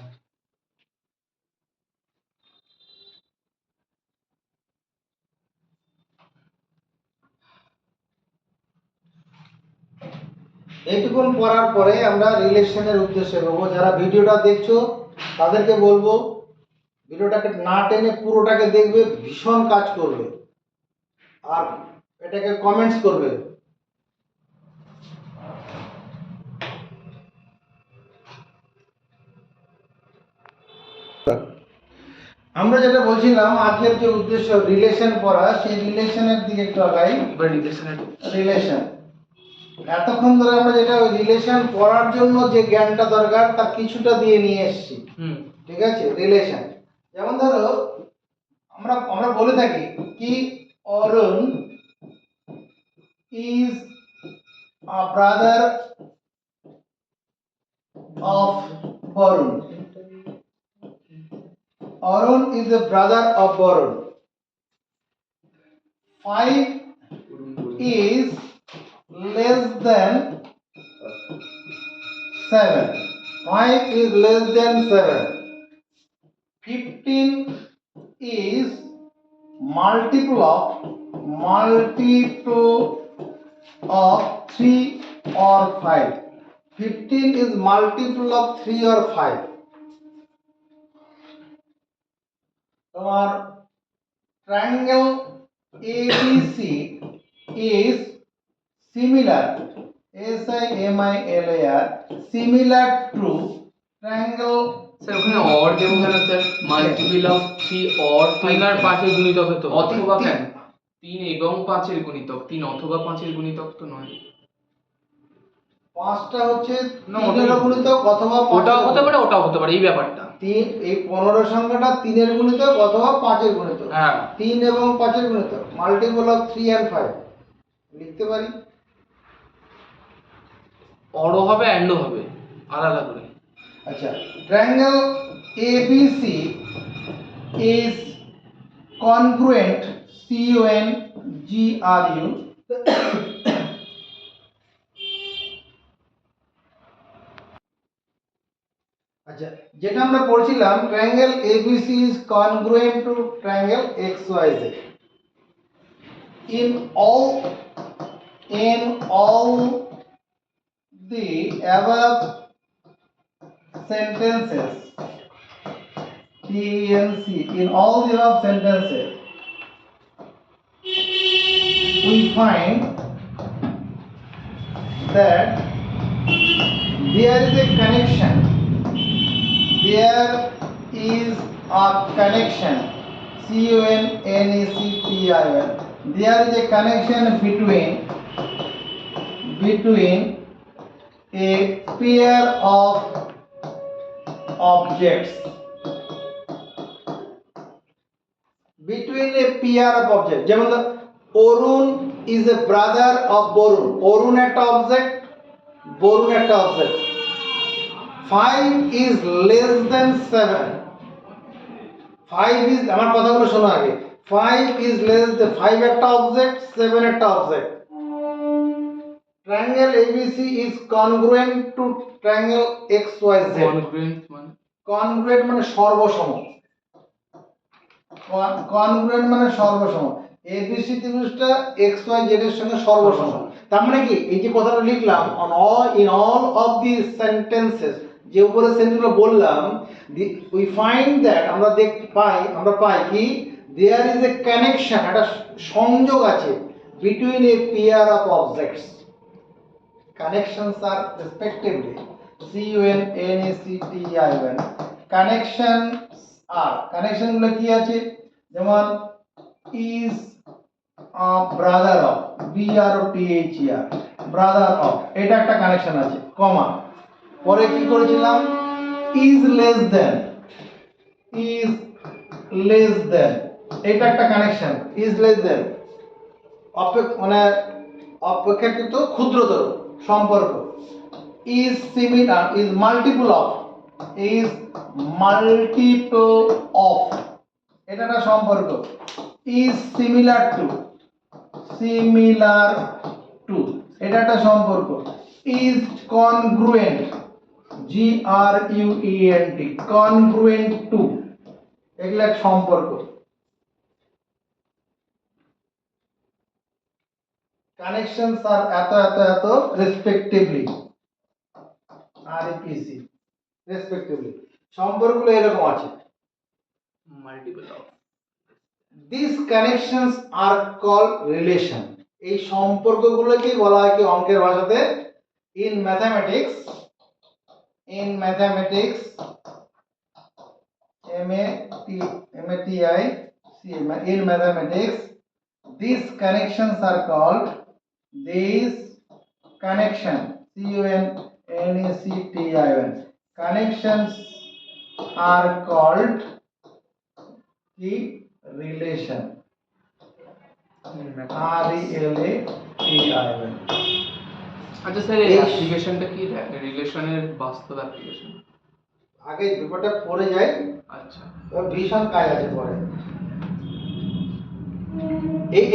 এইটুকুন পড়ার পরে আমরা রিলেশনের উদ্দেশ্যে যাবো। যারা ভিডিওটা দেখছো তাদেরকে বলবো ভিডিওটাকে না টেনে পুরোটাকে দেখবে, ভীষণ কাজ করবে। আর এটাকে কমেন্টস করবে। আমরা যেটা বলছিলাম, আজকের যে উদ্দেশ্য রিলেশন পড়া, সেই রিলেশনের দিকে একটু আগাই। রিলেশন এতক্ষণ ধরে আমরা যেটা রিলেশন পড়ার জন্য যে জ্ঞানটা দরকার তার কিছুটা দিয়ে নিয়ে এসেছি। ঠিক আছে? রিলেশন যেমন ধরো, আমরা বলে থাকি কি Arun is a brother of Barun. Arun is a brother of Barun. 5 is less than 7. 5 is less than 7. 15 is multiple of 3 or 5. 15 is multiple of 3 or 5. তোমার triangle ABC is similar, SIMILAR, similar to triangle sir ওখানে অর দেবো কেন স্যার? মাল্টিপল অফ 3 অর 3 আর 5 এর গুণিতক তো অথবা কেন 3 এবং 5 এর গুণিতক, 3 অথবা 5 এর গুণিতক তো নয়। 5টা হচ্ছে না, 3 এর গুণিতক অথবা 5 ওটাও হতে পারে ওটাও হতে পারে, এই ব্যাপারটা। 3 এই 15 সংখ্যাটা 3 এর গুণিতক অথবা 5 এর গুণিতক। হ্যাঁ 3 এবং 5 এর গুণিতক, মাল্টিপল অফ 3 and 5 লিখতে পারি। অরও হবে অ্যান্ডও হবে আলাদা করে। আচ্ছা, triangle ABC is congruent, CONGRU, আচ্ছা যেটা আমরা পড়ছিলাম triangle ABC is congruent to triangle XYZ in all the above sentences, TNC, in all the above sentences we find that there is a connection, there is a connection, CONNECTION, there is a connection between a pair of objects, between a pair of objects, যেমন অরুণ is a brother of Varun, অরুণ একটা অবজেক্ট, বরুণ একটা object. 5 is less than 7, 5 is, আমার কথাগুলো শোনো আগে, 5 is less than 5 একটা অবজেক্ট, 7 একটা object. triangle ABC is congruent to triangle XYZ, congruent মানে congruent মানে সর্বসম, congruent মানে সর্বসম, ABC ত্রিভুজটা XYZ এর সঙ্গে সর্বসম। তার মানে কি এই যে কথাটা লিখলাম in all of these sentences, যে উপরে সেন্টেন্সগুলো বললাম, we find that আমরা পাই কি there is a connection, একটা সংযোগ আছে between a pair of objects, connections are respectively CONNECTION, connection গুলো কি আছে, যেমন is a brother of, BROTHER, brother of, এটা একটা কানেকশন আছে, কমা, পরে কি করেছিলাম is less than, এটা একটা কানেকশন, is less than মানে অপেক্ষাকৃত ক্ষুদ্রতর সম্পর্ক, is similar, is multiple of, এটা একটা সম্পর্ক, is similar to, এটা একটা সম্পর্ক, is congruent, GRUENT, congruent to, এগুলো এক সম্পর্ক। connections are এত respectively, REPC, respectively, সম্পর্কগুলো এরকম আছে। Multiple of, these connections are called relation, এই সম্পর্কগুলোকে বলা হয় কি অঙ্কের ভাষাতে in mathematics in mathematics these connections are called connections are called the relation, RELATION। আচ্ছা স্যার এই অ্যাপ্লিকেশনটা কি, রিলেশনের বাস্তব অ্যাপ্লিকেশন? আগে ব্যাপারটা পড়ে যাই, আচ্ছা ওর ভীষণ কাজ আছে পরে।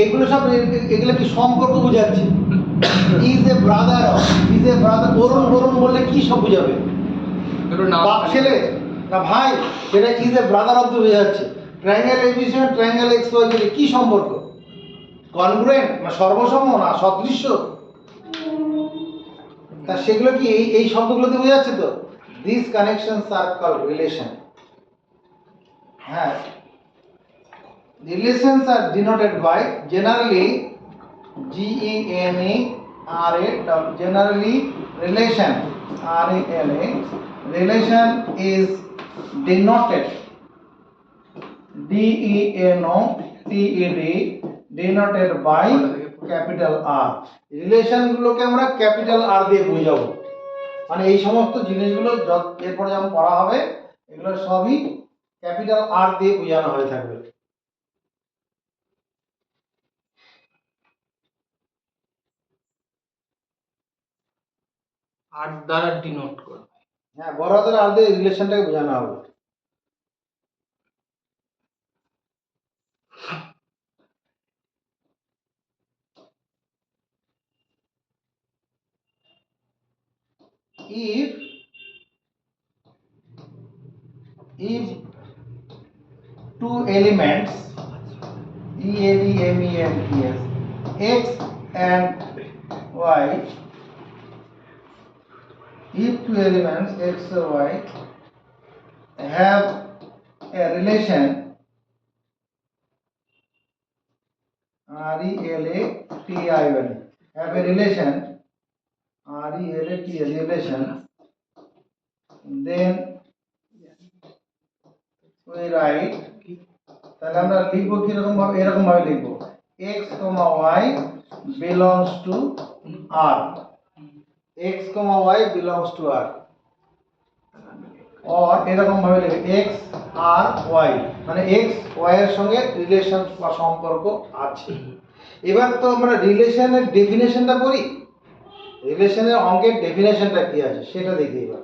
এগুলো সব এগুলো কি সম্পর্ক বোঝাচ্ছে, is a brother of, Varun বললে কি সব বোঝাবে, বাপ ছেলে না ভাই, সেটা ইজ এ ব্রাদার অফ বোঝাচ্ছে। ট্রায়াঙ্গেল এবিসি আর ট্রায়াঙ্গেল এক্স ওয়াই জেড কি সম্পর্ক? কনগ্রুয়েন্ট না সর্বসম না সদৃশ্য? তা সেগুলো কি এই শব্দগুলোতে বোঝা যাচ্ছে তো? This connections are called relation. হ্যাঁ, relations are denoted by generally GENERA, generally relation RELA, relation is denoted DENOTED, denoted by capital R. Relation গুলোকে আমরা ক্যাপিটাল আর দিয়ে বোঝাবো, মানে এই সমস্ত জিনিসগুলো এরপরে যেমন পড়া হবে এগুলো সবই ক্যাপিটাল আর দিয়ে বোঝানো হয়ে থাকবে। আর দ্বারা ডিনোট করবে। হ্যাঁ, বড় হাতের আর দিয়ে রিলেশনটাকে বোঝানো হবে। if two elements ELEMENTS X and Y, if two elements X or Y have a relation RELATION, have a relation relation, then we write, তাহলে আমরা লিখবো কি রকম ভাবে? এরকম ভাবে লিখবো x, y belongs to R, x, y belongs to R, or এরকম ভাবে লিখবো x আর y, মানে x y এর সঙ্গে রিলেশন বা সম্পর্ক আছে। এবার তো আমরা রিলেশনের ডেফিনেশনটা পড়ি, রিলেশনের অঙ্কের ডেফিনেশনটা কি আছে সেটা দেখি এবার।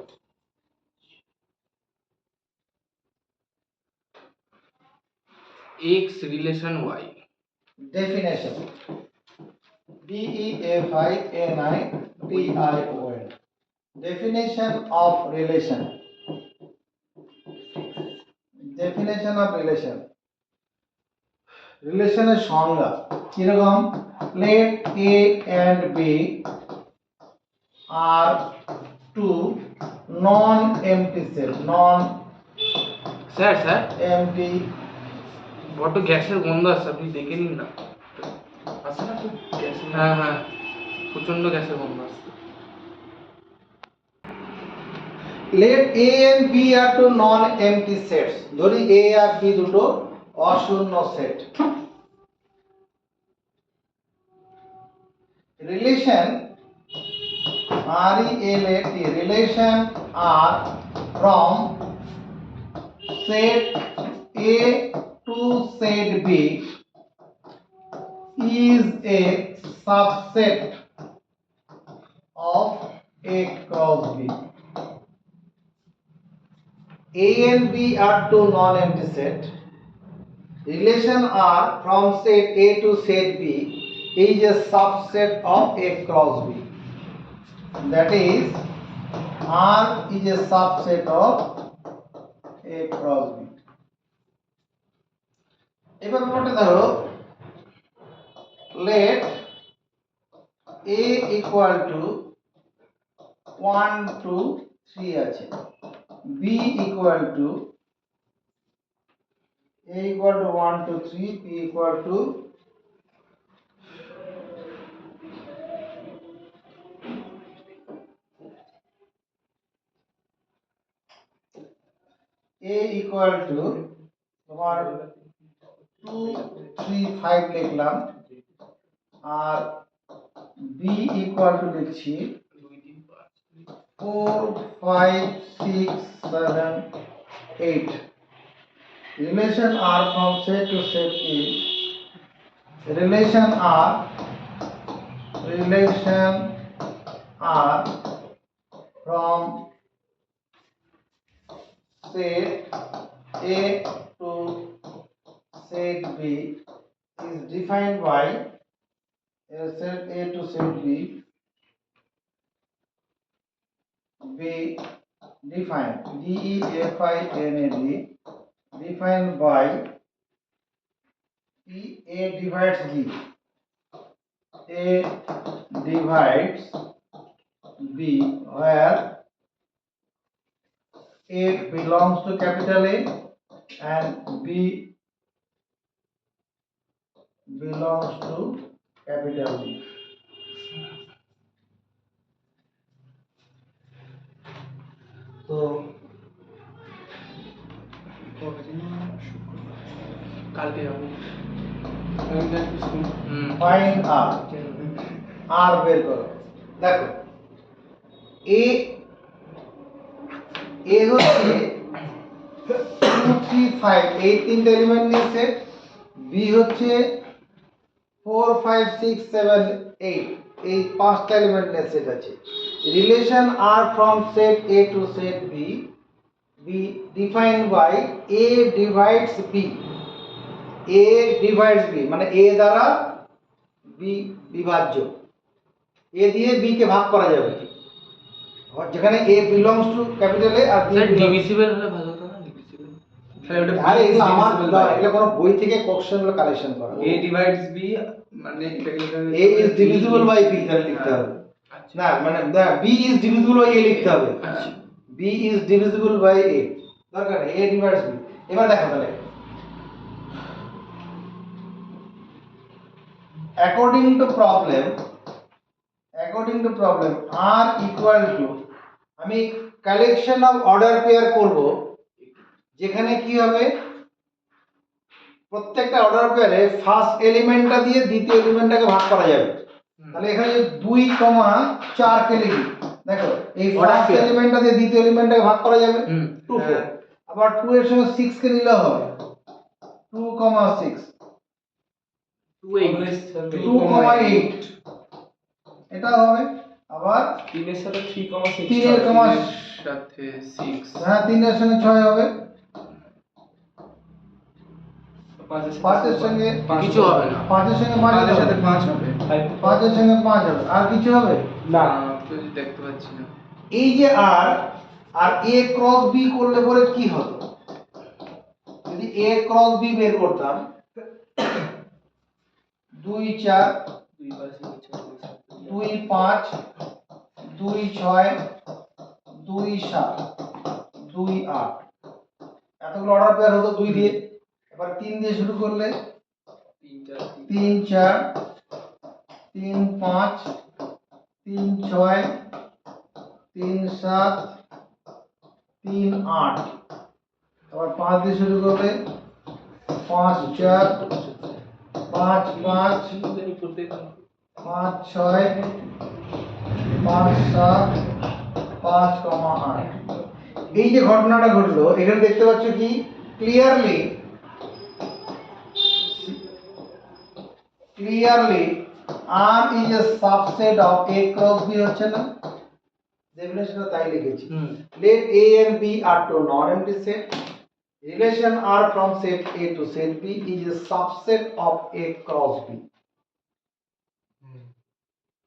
x relation y definition DEFINITION, definition of relation, definition of relation, রিলেশনের সংজ্ঞা কিরকম? let A and B are two non-empty set, sir non-empty, বড্ড গ্যাসের গন্ধ আসছে, আপনি দেখে নিন না। আছে না খুব গ্যাস? হ্যাঁ, প্রচন্ড গ্যাসের গন্ধ আসছে। let A and B are two non-empty sets, ধরি A আর B দুটো অশূন্য set. relation RELAT, relation are from set A to set B is a subset of A cross B. A and B are two non-empty set. Relation R from set A to set B is a subset of A cross B. That is, R is a subset of A cross B. এবার ব্যাপারটা ধরো let A equal to 1 2 3 আছে, B equal to A equal to 1 2 3, B equal to A equal to তোমার 2 3 5 লিখলাম, আর B equal to লিখছি 4 5 6 7 8. Relation R from set to set is relation R from set A to set B is defined by set A to set B defined DEFINED defined by A divides B. A divides B where A belongs to capital A and B belongs to capital B. So কালকে যাবো find R. R বের করো। দেখো A হচ্ছে 2 3 5 এই তিনটে এলিমেন্ট নিয়ে সেট। B হচ্ছে 4 5 6 7 8 এই পাঁচটা এলিমেন্ট নিয়ে সেট আছে। Relation R from set A to set B be defined by A divides B. A divides B মানে A দ্বারা B বিভাজ্য। A দিয়ে B কে ভাগ করা যাবে, যেখানে A belongs to capital A আর B স্যার ডিভিজিবল হলে ভালো হতো না? ডিভিজিবল স্যার ওটা আরে এগুলো আমার এগুলো কোনো বই থেকে কোশ্চেন গুলো কালেকশন করা। A divides B মানে এটাকে লিখতে হবে A is divisible by B তাহলে লিখতে হবে। না মানে B is divisible by A লিখতে হবে। আচ্ছা B is divisible by A দরকার নেই, A divides B। এবার দেখো তাহলে according to problem R equal to আমি কালেকশন অফ অর্ডার পেয়ার করব, যেখানে কি হবে প্রত্যেকটা অর্ডার পেয়ারে ফার্স্ট এলিমেন্টটা দিয়ে দ্বিতীয় এলিমেন্টটাকে ভাগ করা যাবে। তাহলে এখানে 2, 4 কে লিখি। দেখো এই ফার্স্ট এলিমেন্টটা দিয়ে দ্বিতীয় এলিমেন্টটাকে ভাগ করা যাবে 2 4। আবার 2 এর সঙ্গে 6 কে নিলে হবে 2, 6 2,8 এটা হবে। আবার 3 এর সাথে 3,6 3 এর সাথে 6 হ্যাঁ 3 এর সঙ্গে 6 হবে, 5 এর সঙ্গে কিছু হবে না। 5 এর সঙ্গে 5 5 এর সাথে 5 হবে 5 এর সঙ্গে 5 হবে, আর কিছু হবে না যদি দেখতে পাচ্ছি না। এই যে আর A ক্রস B করলে পরে কি হতো, যদি A ক্রস B বের করতাম 2 4 2 5 2 6 2 7 2 8 এতগুলো অর্ডার পেয়ার হতো 2 দিয়ে। এবার 3 দিয়ে শুরু করলে 3 4 3 5 3 6 3 7 3 8 আবার 5 দিয়ে শুরু করলে 5 4 5 5 5 6 5 7 5, 8। এই যে ঘটনাটা ঘটলো এখানে দেখতে পাচ্ছ কি clearly R is a subset of A cross B হচ্ছে না, ডেফিনেশনে তাই লিখেছি। Let A and B are two non-empty set. Relation R from set A to set B is a subset of A cross B.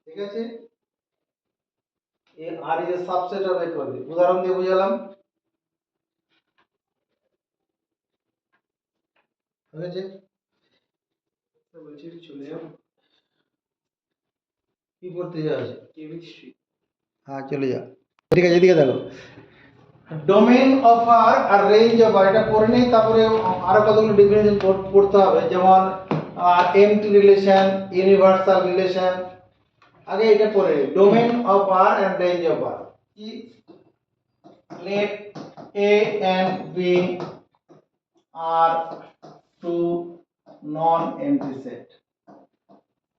ঠিক আছে, R is a subset of A cross B। উদাহরণ দিয়ে বুঝালাম, হয়েছে? বলছি চলে যাব কি করতে যাচ্ছ? কেমিস্ট্রি হ্যাঁ চলে যা। ঠিক আছে এদিকে দেখো, ডোমেইন অফ আর আর রেঞ্জ অফ আর এটা করে নেই, তারপরে আরো কতগুলো ডেফিনেশন পড়তে হবে, যেমন এমটি রিলেশন, ইউনিভার্সাল রিলেশন। আগে এটা পড়ে নিই, domain of R and range of R কি। Let A and B are two non empty set,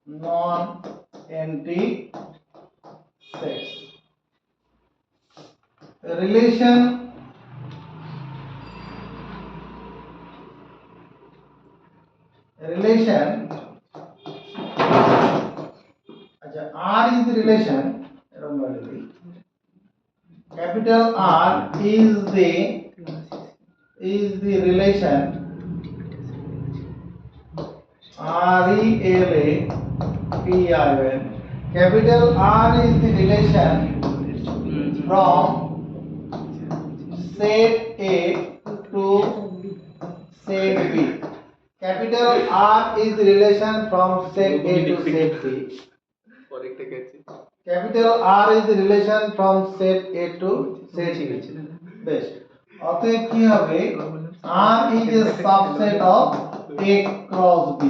non-empty sets. Relation अच्छा R is the relation, capital R is the relation RELATION. Capital R is the relation from set A to set B. Capital capital R is the relation from set A to set B. পরেরটা গেছে Capital R is the relation from set A to set B. বেশ, অতএব কি হবে, R is a subset of A cross B.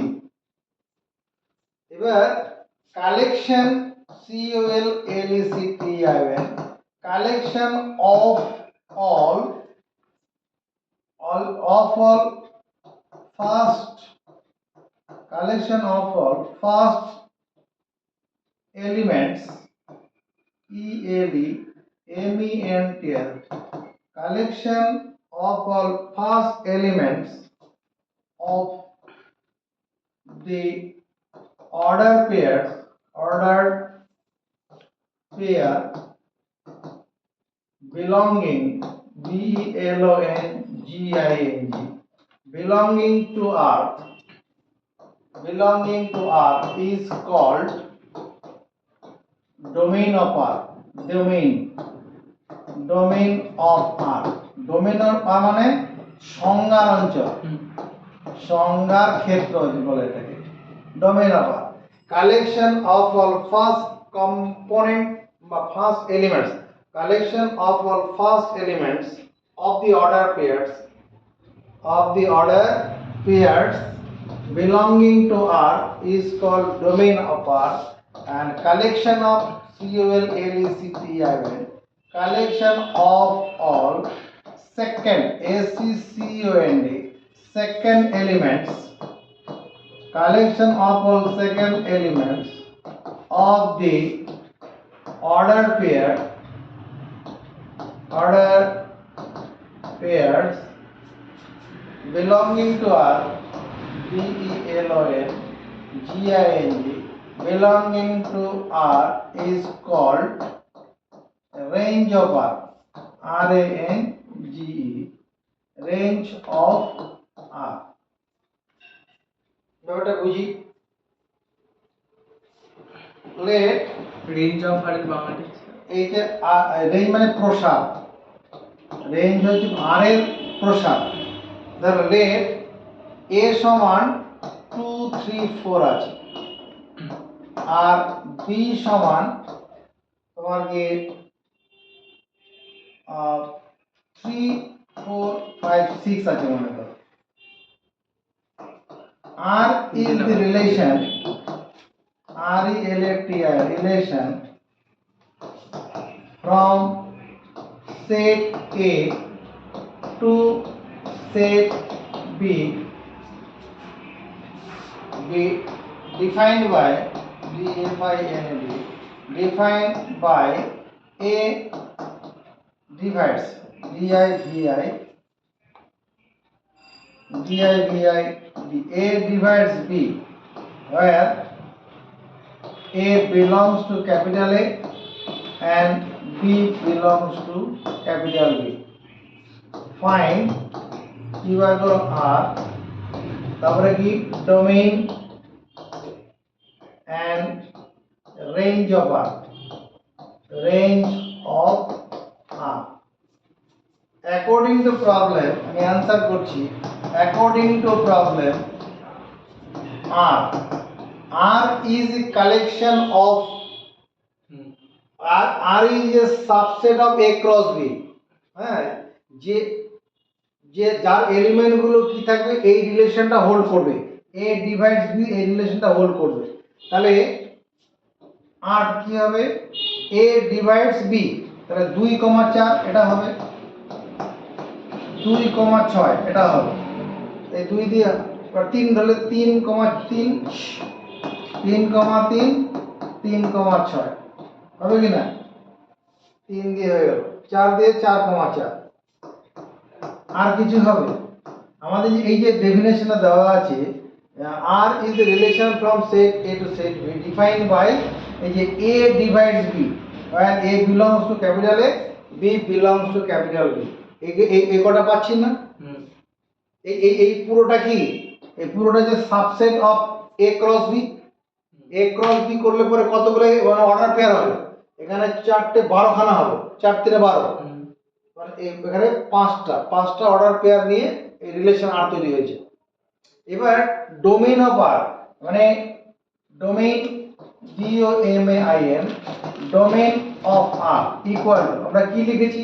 এবার collection COLLECTION, collection of all first elements ELEMENT, collection of all first elements of the ordered pair belonging belonging to R is called domain of R. Domain of R মানে সংজ্ঞার অঞ্চল, সংজ্ঞার ক্ষেত্র বলে এটাকে, domain of R. Collection of all first component বা first elements, collection of all first elements of the order pairs belonging to R is called domain of R, and collection of COLLECTION, collection of all second second elements, collection of all second elements of the order pairs belonging to R belonging to R is called range of R, range of R. ব্যাপারটা বুঝি। লেট রেঞ্জ অফ আর এর বাংলাটা কি? এই যে রেঞ্জ মানে প্রসার, রেঞ্জ হচ্ছে আর এর প্রসার। ধরো লেট এ সমান 2 3 4 আছে, আর বি সমান তোমার কি 3 4 5 6 আছে মনে করো। R is the relation relation from set A to set B defined by defined by A divides A divides B, where A belongs to capital A and B belongs to capital B. Find Q equal R, তারপরে কি domain and range of R, according to problem আমি आंसर করছি, according to problem R is a collection of R is a subset of A cross B. হ্যাঁ, যে যার এলিমেন্ট গুলো কি থাকবে, এই রিলেশনটা হোল্ড করবে, A ডিভাইডস B এই রিলেশনটা হোল্ড করবে। তাহলে R কি হবে, A ডিভাইডস B, তাহলে 2, 4 এটা হবে, 2, 6 এটা হবে, এই 2 দিয়ে 3 ধরলে 3, 3 3, 6 হবে কি না, 3 দিয়ে হয়ে গেল, 4 দিয়ে 4, 4 আর কিছু হবে। আমাদের এই যে ডেফিনেশনে দেওয়া আছে R is the relation from set A to set B defined by এই যে A divides B, where A belongs to capital A, B belongs to capital B। এই কটা পাচ্ছি না, এই পুরোটা কি, এই পুরোটা যে subset of A cross B, A cross B করলে পরে কতগুলো মানে অর্ডার পেয়ার হবে, এখানে 4টে 12 খানা হবে, 4 3 12, মানে এখানে 5টা অর্ডার পেয়ার নিয়ে এই রিলেশন আর তৈরি হয়েছে। এবার ডোমেইন অফ আর মানে domain DOMAIN domain of R equal to আমরা কি লিখেছি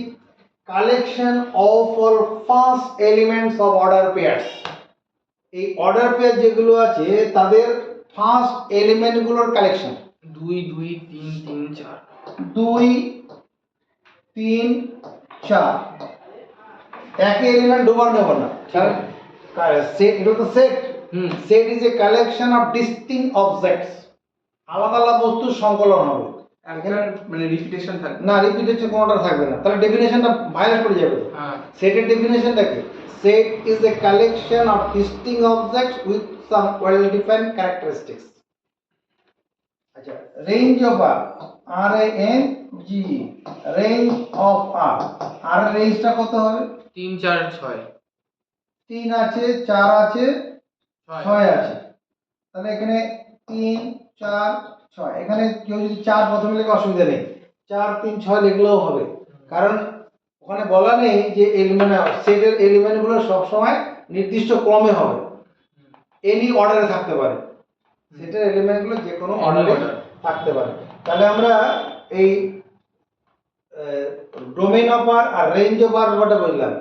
collection of all first elements of order pairs এই অর্ডার পেয়ার যেগুলো আছে তাদের ফার্স্ট এলিমেন্টগুলোর কালেকশন 2 2 3 3 4 2 3 4 একই এলিমেন্ট দুবার নেব না সেট এটা তো set hmm set is a collection of distinct objects আলাদা আলাদা বস্তুর সংকলন হবে একটা মানে রিপিটেশন থাকবে না রিপিটেশন কোনোটা থাকবে না তাহলে ডেফিনেশনটা ভাইরাল করে যাবে হ্যাঁ সেটের ডেফিনেশনটা কি set is a collection of distinct objects with some well defined characteristics আচ্ছা range of R RANG range of R রেঞ্জটা কত হবে 3 4 6 3 আছে 4 আছে 6 আছে তাহলে এখানে 3 4 6 এখানে কেউ যদি 4 প্রথমে লিখে অসুবিধা নেই 4 3 6 লিখলেও হবে কারণ ওখানে বলা নেই যে এলিমেন্ট সেটের এলিমেন্টগুলো সব সময় নির্দিষ্ট ক্রমে হবে এনি অর্ডারে থাকতে পারে সেটের এলিমেন্টগুলো যে কোনো অর্ডারে থাকতে পারে তাহলে আমরা এই domain of R range of ব্যাপারটা বুঝলাম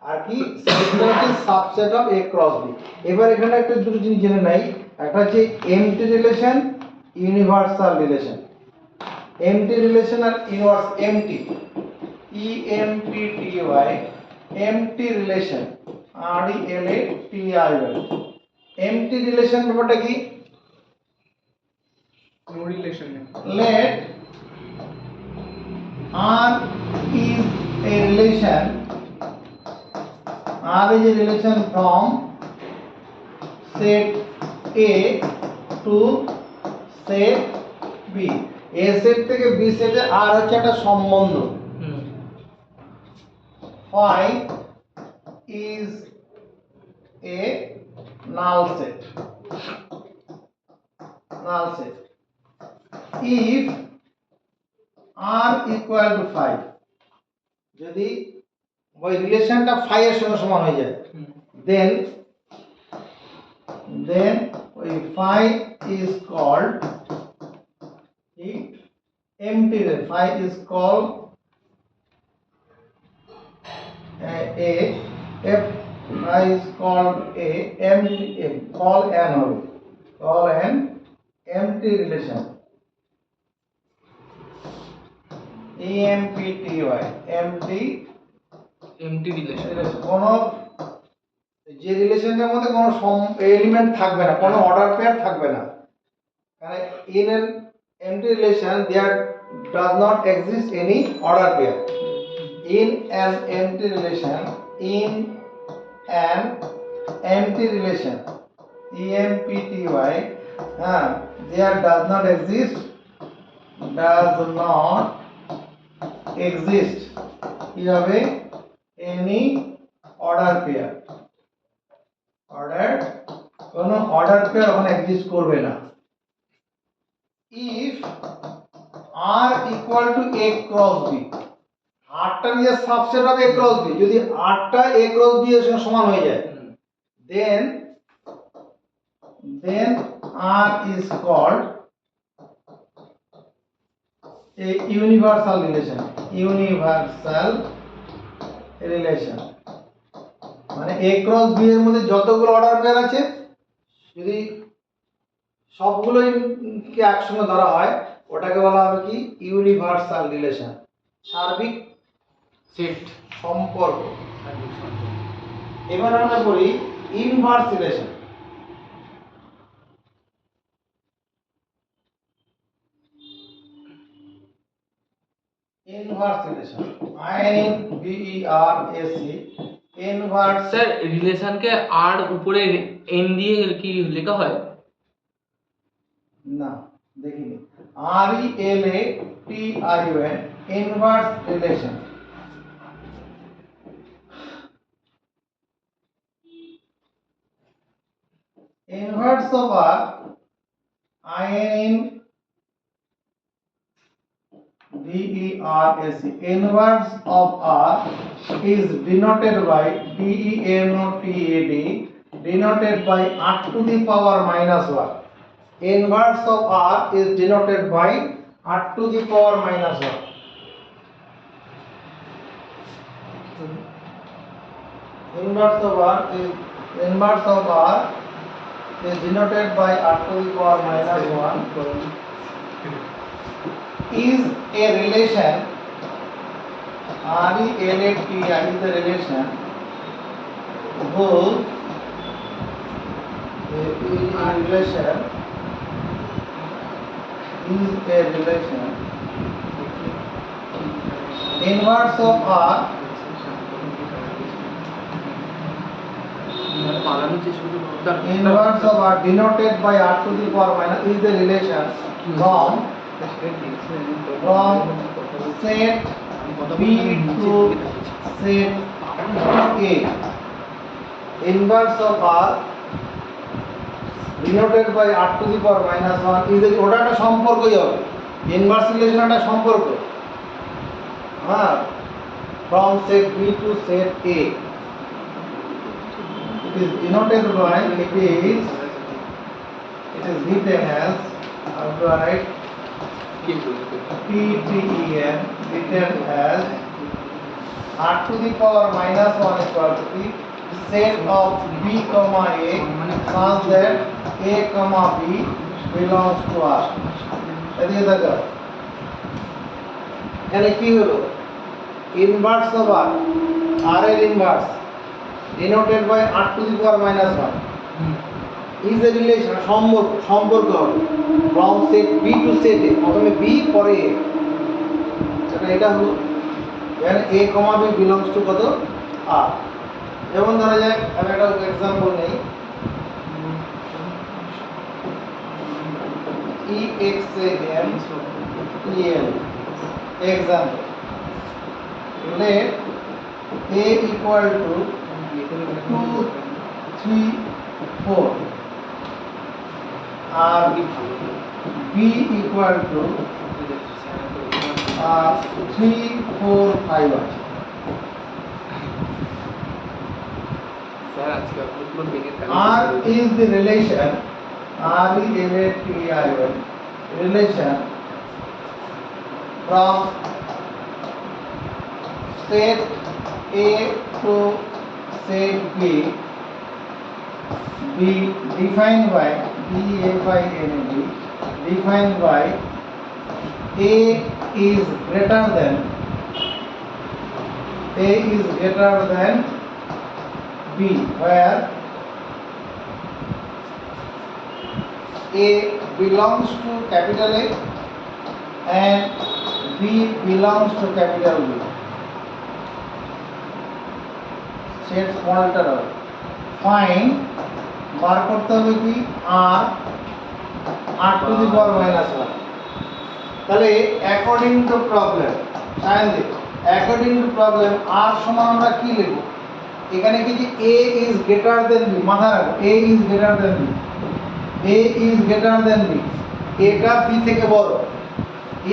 আর কি সেটা হচ্ছে subset of A cross B এবার এখানে একটা দুটো জিনিস জেনে নাই একটা হচ্ছে empty relation universal relation empty relation আর inverse empty EMPTY empty relation RELATION empty relation ব্যাপারটা কি নো রিলেশন নেই let R is a relation R is a relation from set A to set B A set থেকে B সেটে R হচ্ছে একটা সম্বন্ধ হুম phi is a null set if R equal to phi যদি ওই রিলেশনটা phi এর সঙ্গে সমান হয়ে যায় হুম then ওই phi is called empty phi is called a f phi is called a empty call an empty relation EMPTY empty empty relation relation কোনো যে রিলেশনের মধ্যে কোনো এলিমেন্ট থাকবে না কোনো অর্ডার পেয়ার থাকবে না কারণ in an empty relation there does not exist any order pair in an empty relation EMPTY there does not exist কি হবে any order pair কোনো অর্ডার পেয়ার ওখানে এক্সিস্ট করবে না if R equal to A cross B আরটা যে subset of A cross B যদি আরটা A cross B এর সঙ্গে সমান হয়ে যায় then R is called a universal relation মানে A cross B এর মধ্যে যতগুলো অর্ডার পেয়ার আছে যদি সবগুলোই কে একসঙ্গে ধরা হয় ওটাকে বলা হবে কি ইউনিভার্সাল রিলেশন সার্বিক সেট সম্পর্ক এবার আমরা বলি inverse relation INVERSE inverse sir রিলেশনকে আর উপরে এন দিয়ে কি লেখা হয় না দেখিনি RELATION inverse relation inverse of R INVERSE inverse of R is denoted by DENOTAD denoted by r to the power minus 1. Inverse of r is denoted by r to the power minus 1. Inverse of r is denoted by r to the power minus 1 is a relation. RELATI is the relation whose inverse of r denoted by r to the power minus is the relation from set B to set A. Inverse of r denoted by r to the power minus 1 is ওটা একটা সম্পর্কই হবে, ইনভার্স রিলেশন একটা সম্পর্ক, হ্যাঁ, from set B to set A. It is denoted by it is written as right PTEN written as r to the power minus 1 equal to the set of B comma A such that A comma B belongs to R. এদিকে দেখো এখানে কি হলো, ইনভার্স অফ r, r এর inverse denoted by r to the power minus 1 is a relation সম্পর্ক হবে from set B to set A, প্রথমে B পরে A, এটা হলো when A comma B belongs to কত R. যেমন ধরা যাক আমি একটা এক্সাম্পল নেই, EXAM EL example, let A equal to 2 3 4 R B equal to 3 4 5 আছে। R is the relation, relation from set A to set B defined by defined by A is greater than B, where A belongs to capital A and B belongs to capital B. Set small letter হবে, find বার করতে হবে কি r to the power minus 1। তাহলে according to problem according to problem r সমান আমরা কি লিখব, এখানে কি যে A is greater than B, মাথা রাখো A is greater than B, এটা B থেকে বড়,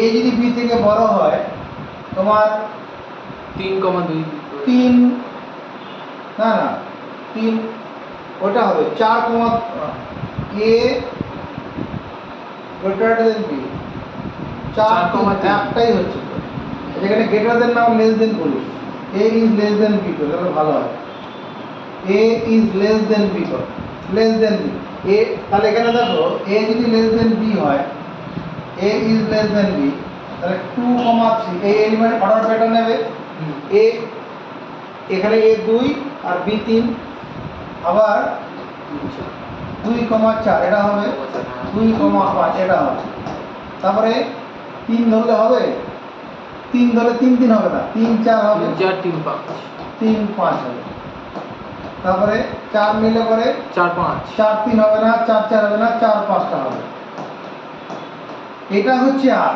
A যদি B থেকে বড় হয় তোমার 3 না 3 ওটা হবে 4 A greater than B 4 একটাই হচ্ছে, যেখানে গ্রেটার দেন নাও লেস দেন বলি, A is less than B করে তাহলে ভালো হয়, A is less than B করে less than B A, তাহলে এখানে দেখো A যদি less than B হয়, A is less than B, তাহলে 2 3 এই এলিমেন্ট অর্ডার প্যাটার্ন নেবে, A এখানে A 2 আর B 3, আবার 2 4 এটা হবে, 2 5 এটা হবে, তারপরে 3 ধরলে হবে, 3 ধরলে 3 হবে না, 3 4 হবে, 3 5 হবে, তারপরে 4 মিলে পরে 4 3 হবে না, 4 4 হবে না, 4 5টা হবে, এটা হচ্ছে আর,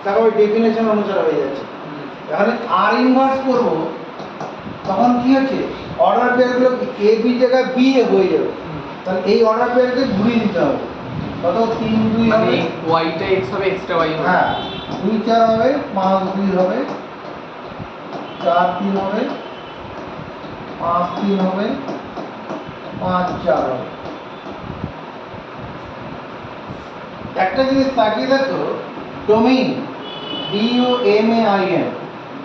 তারপরে ডেফিনেশন অনুসারে হয়ে যাচ্ছে। এখানে আর ইনভার্স করব তখন কি হচ্ছে, অর্ডার পেয়ারগুলো এ বি জায়গায় বি এ হয়ে যাবে, তাহলে এই অর্ডার পেয়ারকে ঘুরিয়ে দিতে হবে, কত 3 2 হবে, ওয়াইটা এক্স হবে, এক্সটা ওয়াই হবে, হ্যাঁ 2 4 হবে, 5 2 হবে, 4 3 হবে, 5 3 হবে, 5 4 হবে। একটা জিনিস তাকিয়ে দেখো, domain DOMAIN,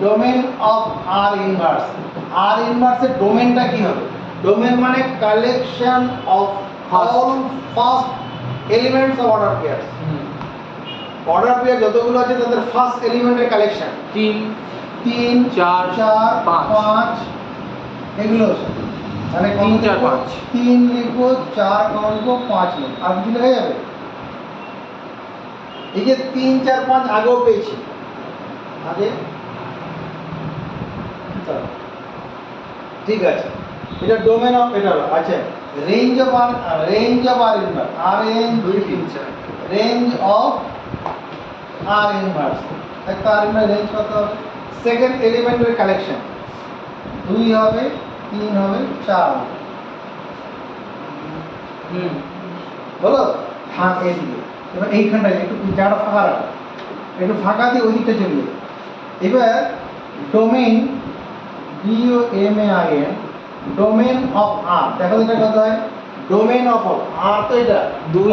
domain of R inverse. R ইনভার্সের ডোমেইনটা কি হবে? ডোমেইন মানে collection of all first elements of order pairs. Order pair যতগুলো আছে তাদের ফার্স্ট এলিমেন্টের কালেকশন। 3 3 4 4 5 5 এগুলো আছে। মানে 3 4 5 3 লিখবো, 4 কমন লিখবো, 5 লিখবো, আর কিছু লেখা যাবে? এই যে 3 4 5 আগেও পেয়েছি, আগে ঠিক আছে, এটা ডোমেন অফ, এটা হলো আচ্ছা রেঞ্জ অফ আর ইনভার্স, আর range 2 3 4 range of R inverse. একটা আর ইনভার্স রেঞ্জ কত হবে? সেকেন্ড এলিমেন্টের কালেকশন 2 হবে, 3 হবে, 4 হবে। বলো থাক এদিকে। এবার এইখানটায় একটু জায়গাটা ফাঁকা রাখো, একটু ফাঁকা দিয়ে ওই দিকটা চলে যাবে। এবার ডোমেইন DOMAIN, ডোমেইন অফ আর, দেখো এটা কত হয়? ডোমেইন অফ আর তো এটা 2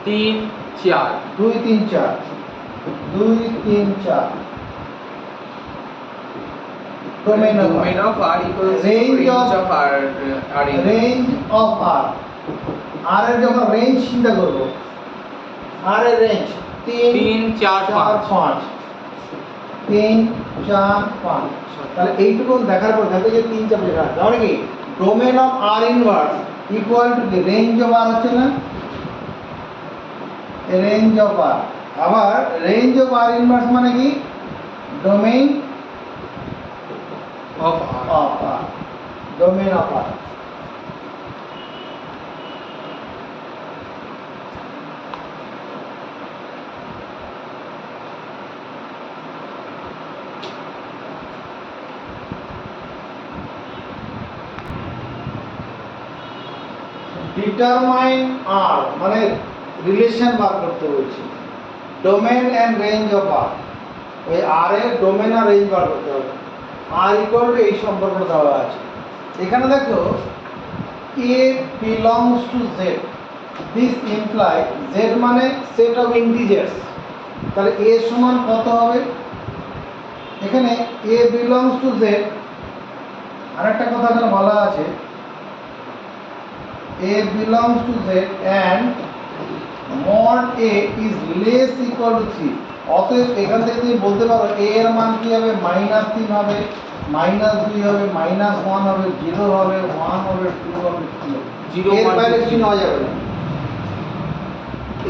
3 4 2 3 4 2 3 4 domain of domain of R equals to Range range of- of R in range of R. R এর যখন রেঞ্জ চিন্তা করবো, আর এর রেঞ্জ 3 4 5 5 3 4 5। তাহলে এইটুকু দেখার পর দেখো যে 3 4 লেখা আছে, তাহলে কি domain of R inverse equal to কি রেঞ্জ অফ আর হচ্ছে না? Range of R. আবার রেঞ্জ অফ আর ইনভার্স মানে কি? Domain of R of R, domain of R. Determine R মানে রিলেশন বার করতে বলছি, domain and range of R. ওই আর এর ডোমেন আর রেঞ্জ বার করতে হবে। আর ইকুয়াল টু এই সম্পর্কটা দেওয়া আছে এখানে দেখো, A belongs to Z, this implies Z মানে সেট অফ ইন্টিজার্স। তাহলে এ সমান কত হবে? এখানে এ বিলংস টু জেড। আরেকটা কথা এখানে বলা আছে, A belongs to Z and mod A is less equal to 3. অতএব এখান থেকে তুমি বলতে পারো A এর মান কি হবে? -3 হবে, -2 হবে, -1 হবে, 0 হবে, 1 হবে, 2 হবে, 3 হবে। 0 এর 1 বাইরে কিছু নেওয়া যাবে না।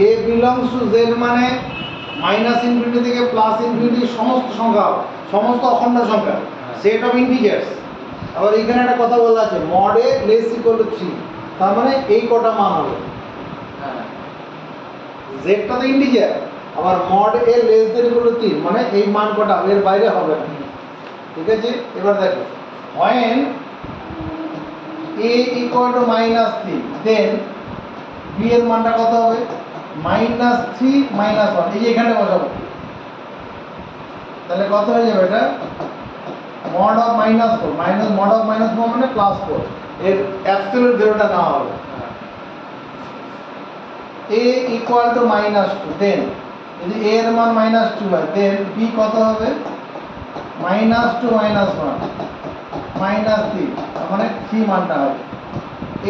A belongs to Z মানে -∞ থেকে +∞ সমস্ত সংখ্যা, সমস্ত অখণ্ড সংখ্যা, সেট অফ ইন্টিজার্স। আবার এখানে একটা কথা বলা আছে, mod A less equal to 3, তার মানে এই কটা মান হবে। হ্যাঁ জেডটা তো ইন্টিজার, আবার mod A less than equal to 3 মানে এই মান কটা, এর বাইরে হবে না। ঠিক আছে, এবার দেখো when a equal to -3 then b এর মানটা কত হবে? -3 -1, এই যে এখানে বসাবো, তাহলে কত হয়ে যাবে? এটা mod of -4 minus mod of -4 মানে +4, এর অ্যাবসলিউট ভ্যালুটা নেওয়া হবে। a equal to -2 দেন যদি a এর মান -2 হয় দেন b কত হবে? -2 -1 -3, তার মানে 3 মানটা হবে।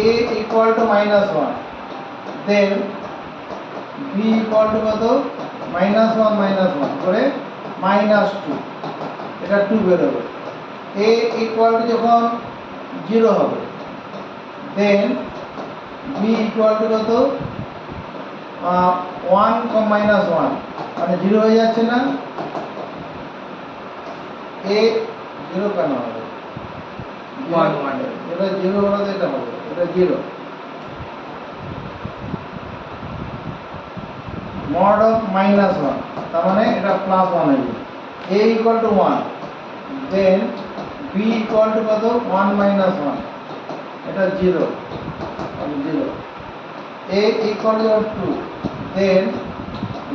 a equal to -1 then b equal to কত? -1 -1 করে -2, এটা 2 বের হবে। a equal to যখন 0 হবে দেন b equal to কত? 1 -1 মানে 0 হয়ে যাচ্ছে না? a 0 কেন হবে? 1 1 এটা 0 হলে তো এটা হবে, এটা 0। mod of -1 তার মানে এটা +1 হয়ে যাবে। a equal to 1 then b equal to কত? 1 -1, এটা 0 0। a equal to 2 then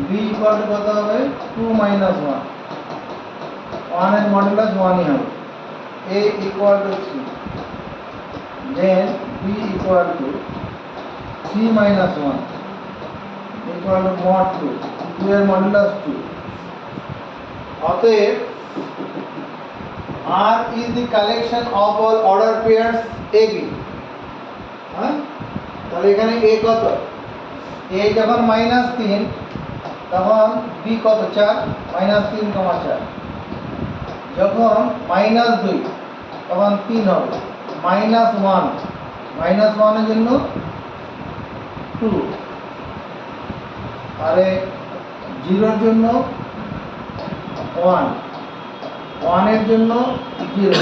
b equal to কত হবে? 2 -1, 1 এর মডুলাস 1 ই হবে। a equal to 3 then b equal to 3 minus 1 equal to mod 2, 2 এর মডুলাস 2। অতএব R is the collection of all order pairs AB। হ্যাঁ, তাহলে এখানে a কত, a যখন -3 তখন b কত 4, -3, 4। যখন -2 তখন 3 হবে, -1, -1 এর জন্য 2, আরে 0 এর জন্য 1, 1 এর জন্য 0,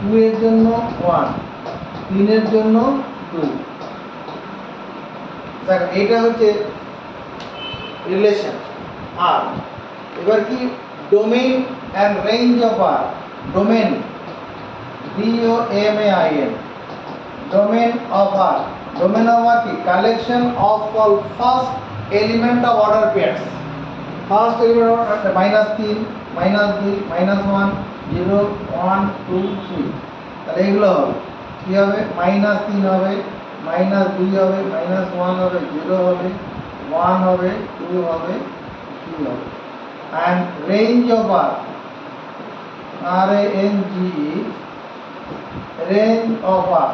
2 এর জন্য 1, 3 এর জন্য 2। দেখো এটা হচ্ছে রিলেশন আর। এবার কি domain and range of R. Domain DOMAIN, domain of R, domain of R কি collection of all first element of order pairs, first element of order -3, -2, -1, 0, 1, 2, 3। তাহলে এগুলো হবে কি হবে, -3 হবে, -2 হবে, -1 হবে, 0 হবে, 1 হবে, 2 হবে, 3 হবে। and range of R, RANGE, range of R,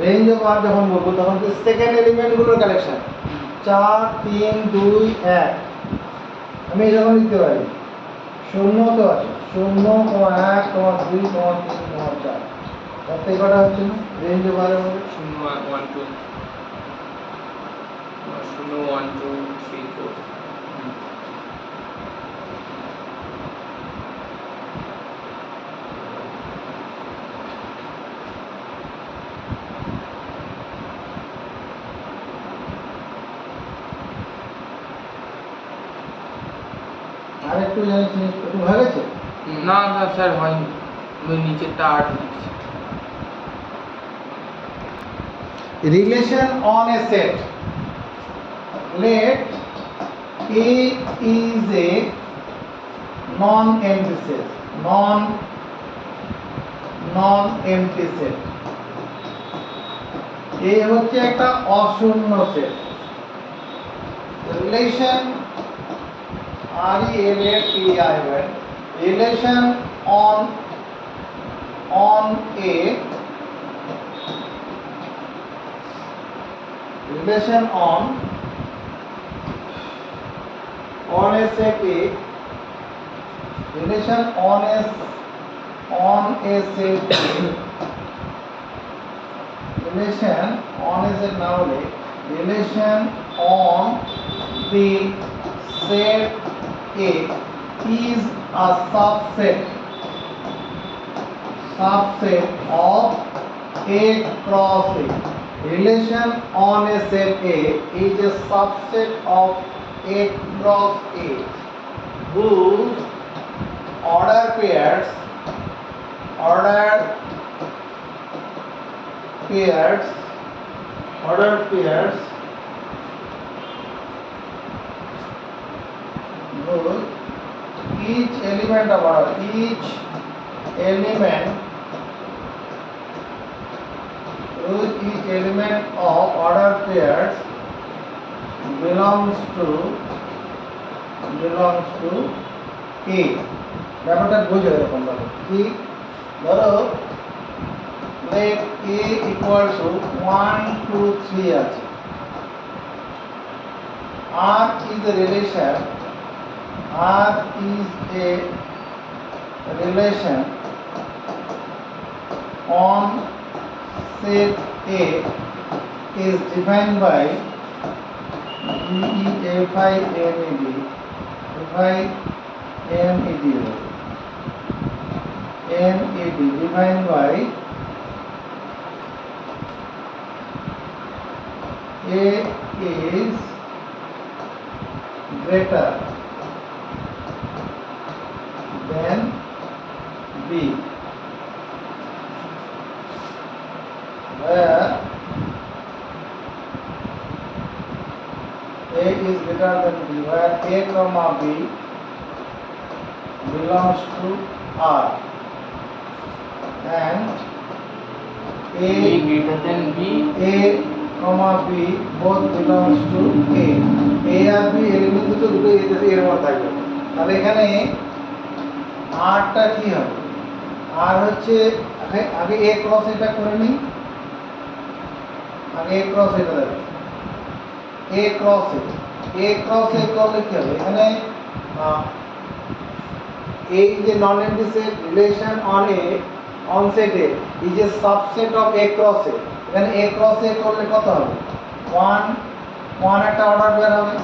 range of R যখন বলবো তখন কি সেকেন্ড এলিমেন্ট গুলোর কালেকশন 4, 3, 2, 1। আমি যখন লিখতে পারি 0 তো আছে, 0, 1, 2, 3, 4। তাতে কটা হচ্ছে না রেঞ্জ অফ আর এর মধ্যে 0 1 2 0 1 2 3 4। আর একটু জানিস একটু হয়ে গেছে। না না স্যার হয়নি, ওই নিচেরটা 8 লিখছি। Relation on a set. Let A is a non-empty set. Non-empty set. A হচ্ছে একটা অশূন্য set. Relation RELATION, relation on a, relation on a set A, relation on a set A, relation on a set না হলে relation on the set A is a subset of A cross A. Relation on a set A is a subset of A cross A whose order pairs whose each element of order pairs belongs to A। ব্যাপারটা বুঝো এরকম ভাবে কি, ধরো let A equal to 1, 2, 3 আছে। R is a relation on set A is defined by DEFINED, defined by A is greater than B, where A is greater than B, where A comma B belongs to R and A greater than B, A comma B both belongs to A. A আর B এলিমেন্ট দুটো এর মধ্যে থাকবে। তাহলে এখানে R টা কি হবে? R হচ্ছে আগে A ক্রস এটা করে নিই। আগে A ক্রস এটা দেব। A ক্রস A করলে কি হবে? এখানে A is a non-empty set relation on A on set A is a subset of A cross A. এখানে A cross A করলে কত হবে? 1 একটা অর্ডার বের হবে,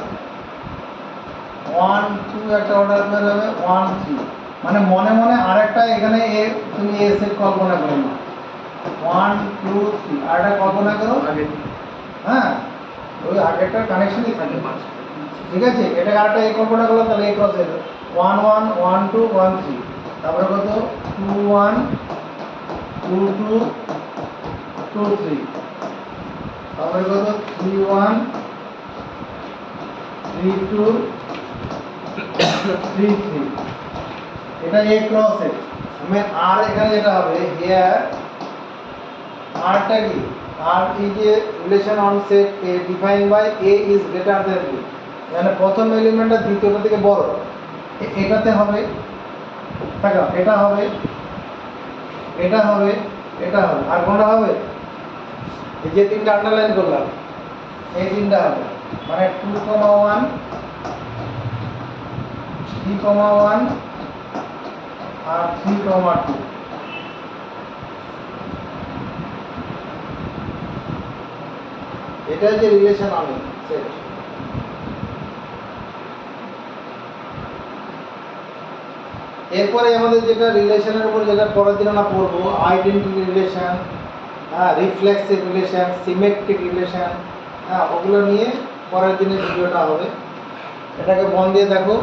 1 2 একটা অর্ডার বের হবে, 1 3 মানে মনে মনে আরেকটা এখানে A তুমি A সেট কল্পনা করে নাও 1 2 3 আরেকটা কল্পনা করো আগে হ্যাঁ ওই আগেরটার কানেকশনই থাকে ঠিক আছে এটা আরেকটা A কল্পনা করলাম তাহলে A ক্রস A 1 1 1 2 1 3 তারপরে কত 2 1 2 2 2 3 তারপরে কত 3 1 3 2 3 3 এটা A ক্রস A আমি আর এখানে যেটা হবে হিয়ার আর টা কি R is a relation on set A defined by A is greater than B মানে প্রথম এলিমেন্টটা দ্বিতীয়টা থেকে বড় এটাতে হবে দেখো এটা হবে এটা হবে এটা হবে আর কোনটা হবে এই যে তিনটা আন্ডারলাইন করলাম এই তিনটা হবে মানে 2,1 3,1 আর 3,2 এটা যে রিলেশন আমি সেট এরপরে আমাদের যেটা রিলেশনের উপর যেটা পরের দিন আমরা পড়বো identity relation reflexive relation symmetric relation ওগুলো নিয়ে পরের দিনের ভিডিওটা হবে এটাকে মন দিয়ে দেখো